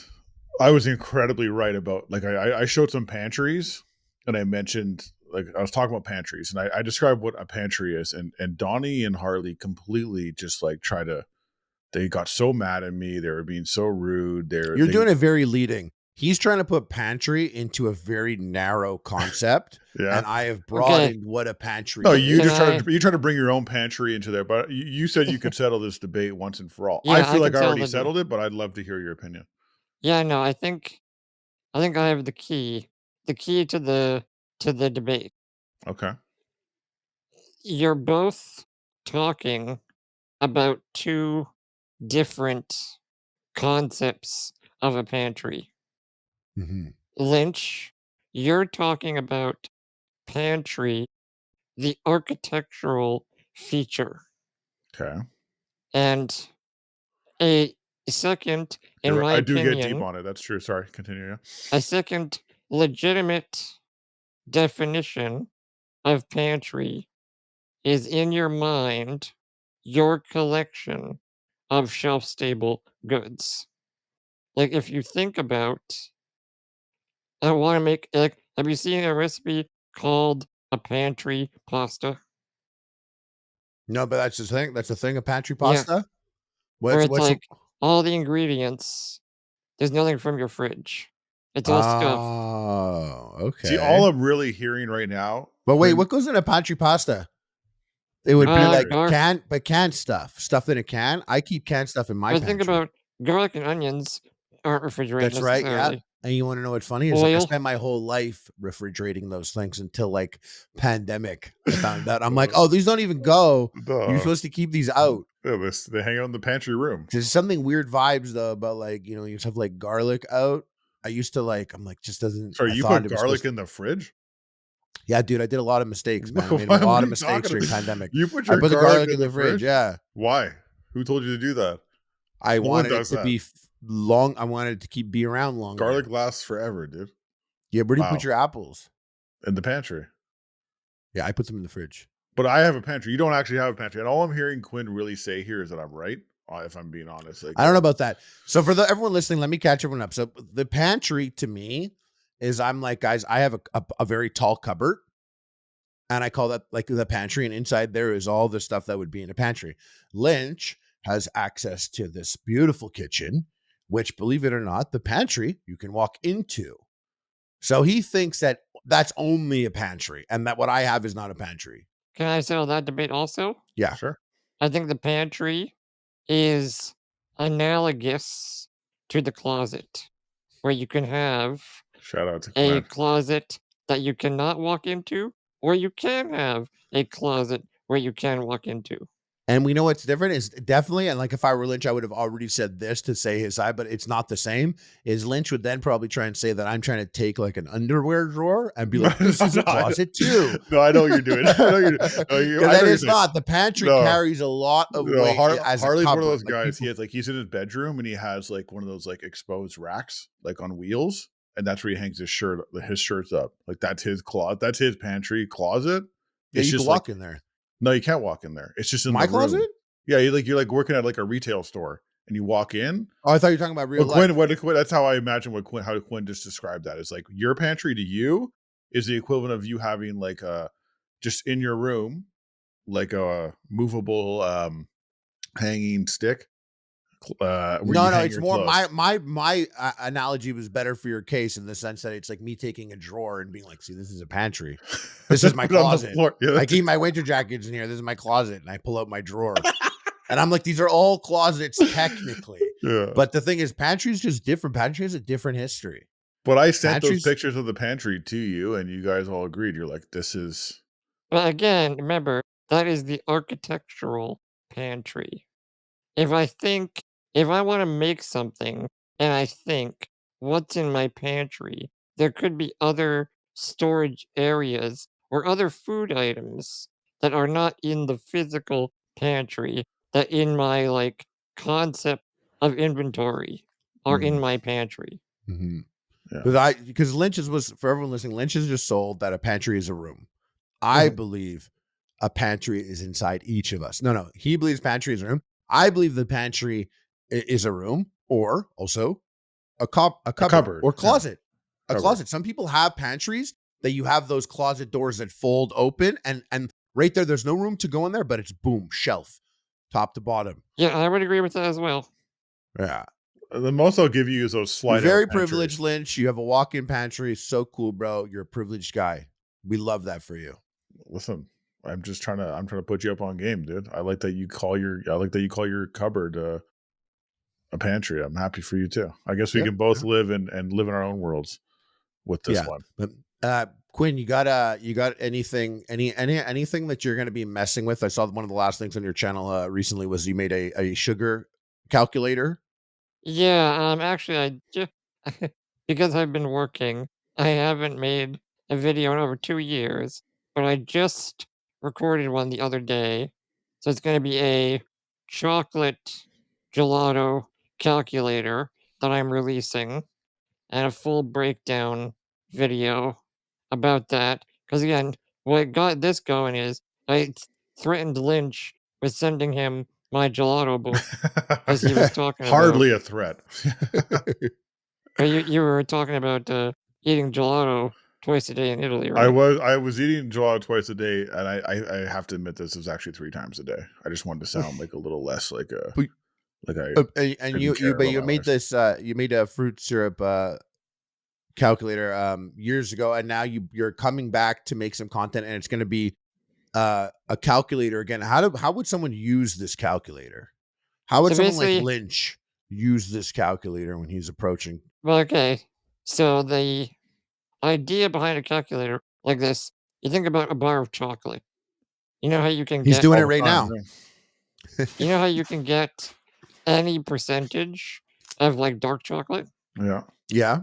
Speaker 2: I was incredibly right about like I showed some pantries and I mentioned like I was talking about pantries and I described what a pantry is and Donnie and Harley completely just like try to they got so mad at me. They were being so rude.
Speaker 1: You're doing it very leading. He's trying to put pantry into a very narrow concept,
Speaker 2: yeah.
Speaker 1: and I have
Speaker 3: Okay,
Speaker 1: broadened what a pantry
Speaker 2: No,
Speaker 3: can
Speaker 1: is.
Speaker 3: I
Speaker 2: you try to bring your own pantry into there, but you said you could settle this debate once and for all. I
Speaker 3: yeah, I
Speaker 2: feel like
Speaker 3: can
Speaker 2: I
Speaker 3: tell
Speaker 2: already
Speaker 3: the
Speaker 2: settled it, but I'd love to hear your opinion.
Speaker 3: yeah, no, I think I have the key to the debate.
Speaker 2: Okay.
Speaker 3: You're both talking about 2 different concepts of a pantry.
Speaker 1: Mhm.
Speaker 3: Lynch, you're talking about pantry, the architectural feature,
Speaker 2: Okay.
Speaker 3: and a second,
Speaker 2: You're
Speaker 3: in
Speaker 2: right.
Speaker 3: my
Speaker 2: I do get deep
Speaker 3: opinion,
Speaker 2: on it. That's true. Sorry. Continue. Yeah.
Speaker 3: a second legitimate definition of pantry is in your mind your collection of shelf stable goods. Like if you think about, I want to make like, have you seen a recipe called a pantry pasta?
Speaker 1: No, but that's the thing. That's the thing of pantry
Speaker 3: Yeah,
Speaker 1: pasta.
Speaker 3: where it's
Speaker 1: What's
Speaker 3: like all the ingredients. There's nothing from your fridge. It's all stuff.
Speaker 1: Oh,
Speaker 2: See,
Speaker 1: okay.
Speaker 2: all I'm really hearing right now
Speaker 1: But wait,
Speaker 2: Quinn,
Speaker 1: what goes in a pantry pasta? It would be like
Speaker 2: pantry.
Speaker 1: canned stuff in a can. I keep canned stuff in my
Speaker 3: But think
Speaker 1: pantry.
Speaker 3: about garlic and onions aren't refrigerated
Speaker 1: That's right. Yeah.
Speaker 3: necessarily.
Speaker 1: And you want to know what's funny is I
Speaker 3: Oil.
Speaker 1: spent my whole life refrigerating those things until like pandemic. I found out. I'm like, oh, these don't even go. You're
Speaker 2: Duh.
Speaker 1: supposed to keep these out.
Speaker 2: Yeah, they hang out in the pantry room.
Speaker 1: There's something weird vibes though about like, you know, you just have like garlic out. I used to like, I'm like, just doesn't,
Speaker 2: Sorry,
Speaker 1: I
Speaker 2: you
Speaker 1: thought
Speaker 2: put
Speaker 1: it was supposed
Speaker 2: garlic
Speaker 1: to.
Speaker 2: in the fridge?
Speaker 1: Yeah, dude, I did a lot of mistakes, man. I made a
Speaker 2: What
Speaker 1: lot
Speaker 2: are
Speaker 1: of
Speaker 2: you
Speaker 1: mistakes
Speaker 2: talking
Speaker 1: during
Speaker 2: about?
Speaker 1: pandemic.
Speaker 2: You put
Speaker 1: I
Speaker 2: your
Speaker 1: put the
Speaker 2: garlic
Speaker 1: garlic
Speaker 2: in
Speaker 1: in
Speaker 2: the
Speaker 1: the fridge.
Speaker 2: fridge?
Speaker 1: Yeah.
Speaker 2: Why? Who told you to do that?
Speaker 1: I
Speaker 2: No one
Speaker 1: wanted it
Speaker 2: does
Speaker 1: to
Speaker 2: that.
Speaker 1: be long. I wanted it to be around longer.
Speaker 2: Garlic lasts forever, dude.
Speaker 1: Yeah, where do you put
Speaker 2: Wow.
Speaker 1: your apples?
Speaker 2: In the pantry.
Speaker 1: Yeah, I put them in the fridge.
Speaker 2: But I have a pantry. You don't actually have a pantry. And all I'm hearing Quinn really say here is that I'm right. If I'm being honest. Like,
Speaker 1: I don't know about that. So for everyone listening, let me catch everyone up. So the pantry to me is I'm like, guys, I have a very tall cupboard. And I call that like the pantry. And inside there is all the stuff that would be in a pantry. Lynch has access to this beautiful kitchen, which, believe it or not, the pantry you can walk into. So he thinks that that's only a pantry and that what I have is not a pantry.
Speaker 3: Can I settle that debate also?
Speaker 1: Yeah.
Speaker 2: Sure.
Speaker 3: I think the pantry is analogous to the closet, where you can have
Speaker 2: Shout out to
Speaker 3: a
Speaker 2: Quinn.
Speaker 3: closet that you cannot walk into, or you can have a closet where you can walk into.
Speaker 1: And we know what's different is definitely, and like if I were Lynch, I would have already said this to say his side, but it's not the same. Is Lynch would then probably try and say that I'm trying to take like an underwear drawer and be like, this is a closet too.
Speaker 2: No, I know what you're doing. I know you're doing.
Speaker 1: That is not. The pantry carries a lot of weight as
Speaker 2: Harley's
Speaker 1: a cupboard.
Speaker 2: one of those
Speaker 1: like
Speaker 2: guys.
Speaker 1: People,
Speaker 2: He's in his bedroom and he has like one of those like exposed racks like on wheels, and that's where he hangs his shirts up. Like that's his closet. That's his pantry closet.
Speaker 1: yeah,
Speaker 2: It's
Speaker 1: you
Speaker 2: just
Speaker 1: can
Speaker 2: like
Speaker 1: walk in there.
Speaker 2: no, you can't walk in there. It's just in
Speaker 1: My
Speaker 2: the room.
Speaker 1: closet?
Speaker 2: Yeah, you're like working at like a retail store and you walk in.
Speaker 1: Oh, I thought you were talking about real life.
Speaker 2: Quinn, that's how I imagine how Quinn just described that. It's like your pantry to you is the equivalent of you having like a just in your room, like a movable hanging stick.
Speaker 1: No, it's more my analogy was better for your case in the sense that it's like me taking a drawer and being like, see, this is a pantry. This is my closet.
Speaker 2: Yeah,
Speaker 1: I keep my winter jackets in here. This is my closet. And I pull out my drawer. And I'm like, these are all closets technically.
Speaker 2: Yeah.
Speaker 1: But the thing is, pantry is just different. Pantry has a different history.
Speaker 2: But I sent those
Speaker 1: Pantries,
Speaker 2: pictures of the pantry to you and you guys all agreed. You're like, this is
Speaker 3: But again, remember, that is the architectural pantry. If I think, if I want to make something and I think, what's in my pantry, there could be other storage areas or other food items that are not in the physical pantry that in my like concept of inventory are in my pantry.
Speaker 1: yeah. Because Lynch's was, for everyone listening, Lynch's just sold that a pantry is a room. I believe a pantry is inside each of us. No, he believes pantry is a room. I believe the pantry is a room, or also a cupboard or closet.
Speaker 2: Yeah.
Speaker 1: A closet. Some people have pantries that you have those closet doors that fold open, and right there's no room to go in there, but it's boom, shelf, top to bottom.
Speaker 3: Yeah, I would agree with that as well.
Speaker 1: Yeah.
Speaker 2: The most I'll give you is those slide.
Speaker 1: You're very privileged, Lynch. You have a walk-in pantry. So cool, bro. You're a privileged guy. We love that for you.
Speaker 2: Listen, I'm trying to put you up on game, dude. I like that you call your cupboard a pantry. I'm happy for you too. I guess we can both live in our own worlds with this one.
Speaker 1: But Quinn, you got anything anything that you're going to be messing with? I saw one of the last things on your channel recently was you made a sugar calculator.
Speaker 3: Yeah, actually, I just because I've been working, I haven't made a video in over 2 years, but I just recorded one the other day. So it's gonna be a chocolate gelato calculator that I'm releasing and a full breakdown video about that. Because again, what got this going is I threatened Lynch with sending him my gelato book because he was talking about
Speaker 2: Hardly a threat.
Speaker 3: you were talking about eating gelato twice a day in Italy,
Speaker 2: I
Speaker 3: right?
Speaker 2: was eating gelato twice a day, and I have to admit this was actually 3 times a day. I just wanted to sound like a little less like a
Speaker 1: and you made this you made a fruit syrup calculator years ago, and now you're coming back to make some content, and it's going to be a calculator again. How would someone use this calculator? How would
Speaker 3: So
Speaker 1: someone like
Speaker 3: basically,
Speaker 1: Lynch use this calculator when he's approaching?
Speaker 3: well, okay. So the idea behind a calculator like this, you think about a bar of chocolate. You know how you can
Speaker 1: He's
Speaker 3: get
Speaker 1: doing
Speaker 2: All
Speaker 1: it
Speaker 2: the
Speaker 1: right
Speaker 2: time.
Speaker 1: now.
Speaker 3: you know how you can get any percentage of like dark chocolate?
Speaker 2: Yeah.
Speaker 1: Yeah.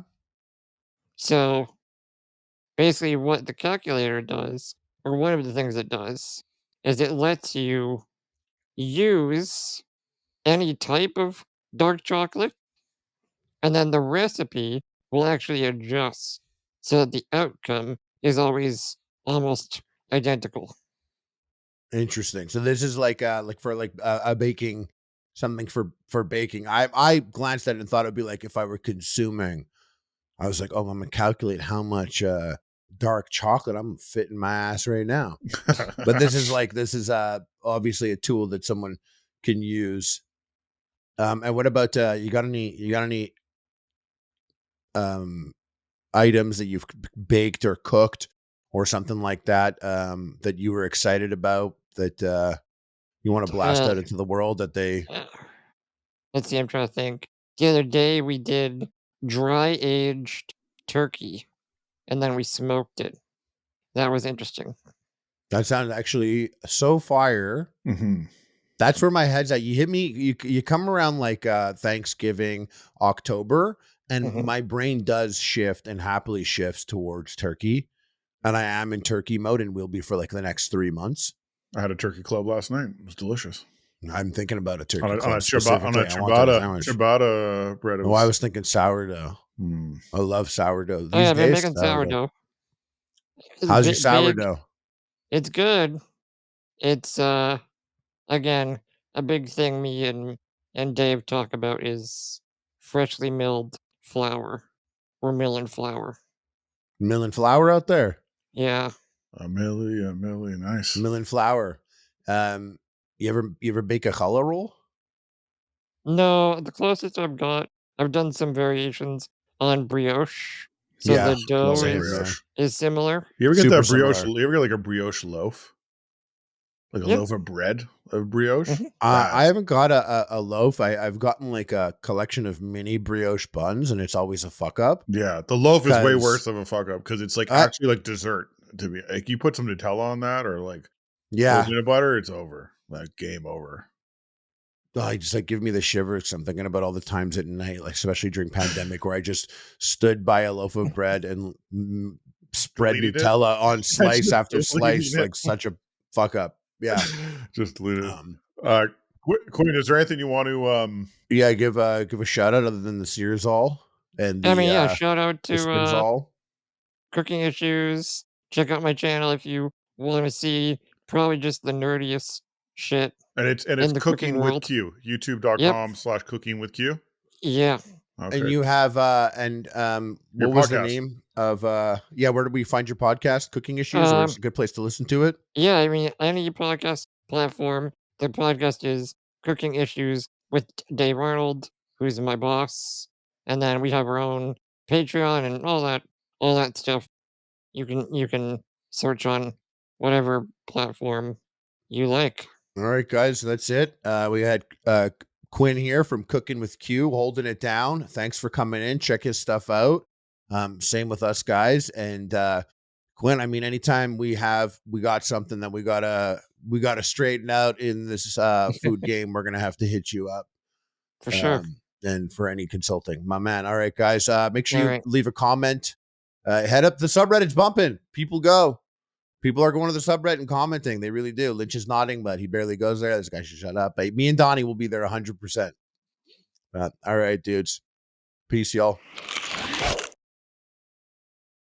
Speaker 3: So basically what the calculator does, or one of the things it does, is it lets you use any type of dark chocolate, and then the recipe will actually adjust so that the outcome is always almost identical.
Speaker 1: Interesting. So this is like for like a baking something for baking. I glanced at it and thought it'd be like if I were consuming. I was like, oh, I'm gonna calculate how much dark chocolate I'm fitting my ass right now. But this is obviously a tool that someone can use. And what about you got any um items that you've baked or cooked or something like that that you were excited about that you want to blast
Speaker 3: Uh,
Speaker 1: out into the world that they
Speaker 3: uh, let's see, I'm trying to think. The other day we did dry aged turkey and then we smoked it. That was interesting.
Speaker 1: that sounds actually so fire.
Speaker 2: Hmm.
Speaker 1: That's where my head's at. You hit me, you come around like Thanksgiving, October, and
Speaker 3: Mhm.
Speaker 1: my brain does shift and happily shifts towards turkey. And I am in turkey mode and will be for like the next 3 months.
Speaker 2: I had a turkey club last night. It was delicious.
Speaker 1: I'm thinking about a
Speaker 2: On
Speaker 1: turkey
Speaker 2: a
Speaker 1: club
Speaker 2: on a
Speaker 1: specifically. I want that sandwich.
Speaker 2: ciabatta bread. It
Speaker 1: Oh, I
Speaker 2: was
Speaker 1: was thinking sourdough.
Speaker 2: mm.
Speaker 1: I love sourdough.
Speaker 3: Oh
Speaker 1: These
Speaker 3: yeah, I've been
Speaker 1: days,
Speaker 3: making
Speaker 1: sourdough.
Speaker 3: sourdough. It's
Speaker 1: How's your
Speaker 3: big.
Speaker 1: sourdough?
Speaker 3: It's good. It's again a big thing me and Dave talk about is freshly milled flour or milling flour.
Speaker 1: Milling flour out there.
Speaker 3: Yeah.
Speaker 2: A millie, nice.
Speaker 1: Milling flour. Um, you ever bake a challah roll?
Speaker 3: No, the closest I've done some variations on brioche. So
Speaker 1: Yeah,
Speaker 3: the dough
Speaker 2: Love a
Speaker 1: same,
Speaker 3: is
Speaker 1: man.
Speaker 2: brioche.
Speaker 3: is similar.
Speaker 2: You ever get
Speaker 1: Super
Speaker 2: that brioche?
Speaker 1: similar.
Speaker 2: You ever get like a brioche loaf, like a
Speaker 3: Yep.
Speaker 2: loaf of bread of brioche?
Speaker 3: Hmm.
Speaker 1: I
Speaker 2: That's
Speaker 1: haven't got a loaf. I've gotten like a collection of mini brioche buns, and it's always a fuck up
Speaker 2: yeah. The loaf is way
Speaker 1: because
Speaker 2: worse of a fuck up because it's like
Speaker 1: I
Speaker 2: actually like dessert to me. Like you put some Nutella on that or like little
Speaker 1: yeah.
Speaker 2: peanut butter, it's over. Like game over.
Speaker 1: I just like give me the shivers. I'm thinking about all the times at night, like especially during pandemic, where I just stood by a loaf of bread and spread
Speaker 2: Deleting it.
Speaker 1: Nutella on slice
Speaker 2: Just
Speaker 1: after
Speaker 2: deleting
Speaker 1: slice,
Speaker 2: it.
Speaker 1: like such a fuck up. Yeah.
Speaker 2: Just delete it.
Speaker 1: Um,
Speaker 2: Quinn, is there anything you want to
Speaker 1: yeah, give a shout out other than the Sears all and
Speaker 3: I mean, yeah, shout out
Speaker 1: the
Speaker 3: to
Speaker 1: Spins all.
Speaker 3: Cooking Issues. Check out my channel if you want to see probably just the nerdiest shit
Speaker 2: and it's
Speaker 3: in the cooking
Speaker 2: cooking with
Speaker 3: world.
Speaker 2: Q.
Speaker 3: Yep.
Speaker 2: youtube.com/cooking with Q.
Speaker 3: Yeah.
Speaker 1: And
Speaker 2: Okay.
Speaker 1: you have
Speaker 2: Your
Speaker 1: what was the
Speaker 2: podcast.
Speaker 1: name of yeah, where do we find your podcast? Cooking Issues, or is
Speaker 3: Um,
Speaker 1: it a good place to listen to it?
Speaker 3: yeah, I mean, any podcast platform, the podcast is Cooking Issues with Dave Arnold, who's my boss. And then we have our own Patreon and all that stuff. You can search on whatever platform you like.
Speaker 1: All right, guys, that's it. We had Quinn here from Cooking with Q holding it down. Thanks for coming in. Check his stuff out. Same with us guys. And Quinn, I mean, anytime we got something that we gotta straighten out in this food game, we're gonna have to hit you up.
Speaker 3: For sure.
Speaker 1: And for any consulting, my man. All right, guys. Make sure
Speaker 3: All
Speaker 1: you
Speaker 3: right.
Speaker 1: leave a comment. Head up the subreddit's bumping. People go. People are going to the subreddit and commenting. They really do. Lynch is nodding, but he barely goes there. This guy should shut up. But me and Donnie will be there 100%. All right, dudes. Peace, y'all.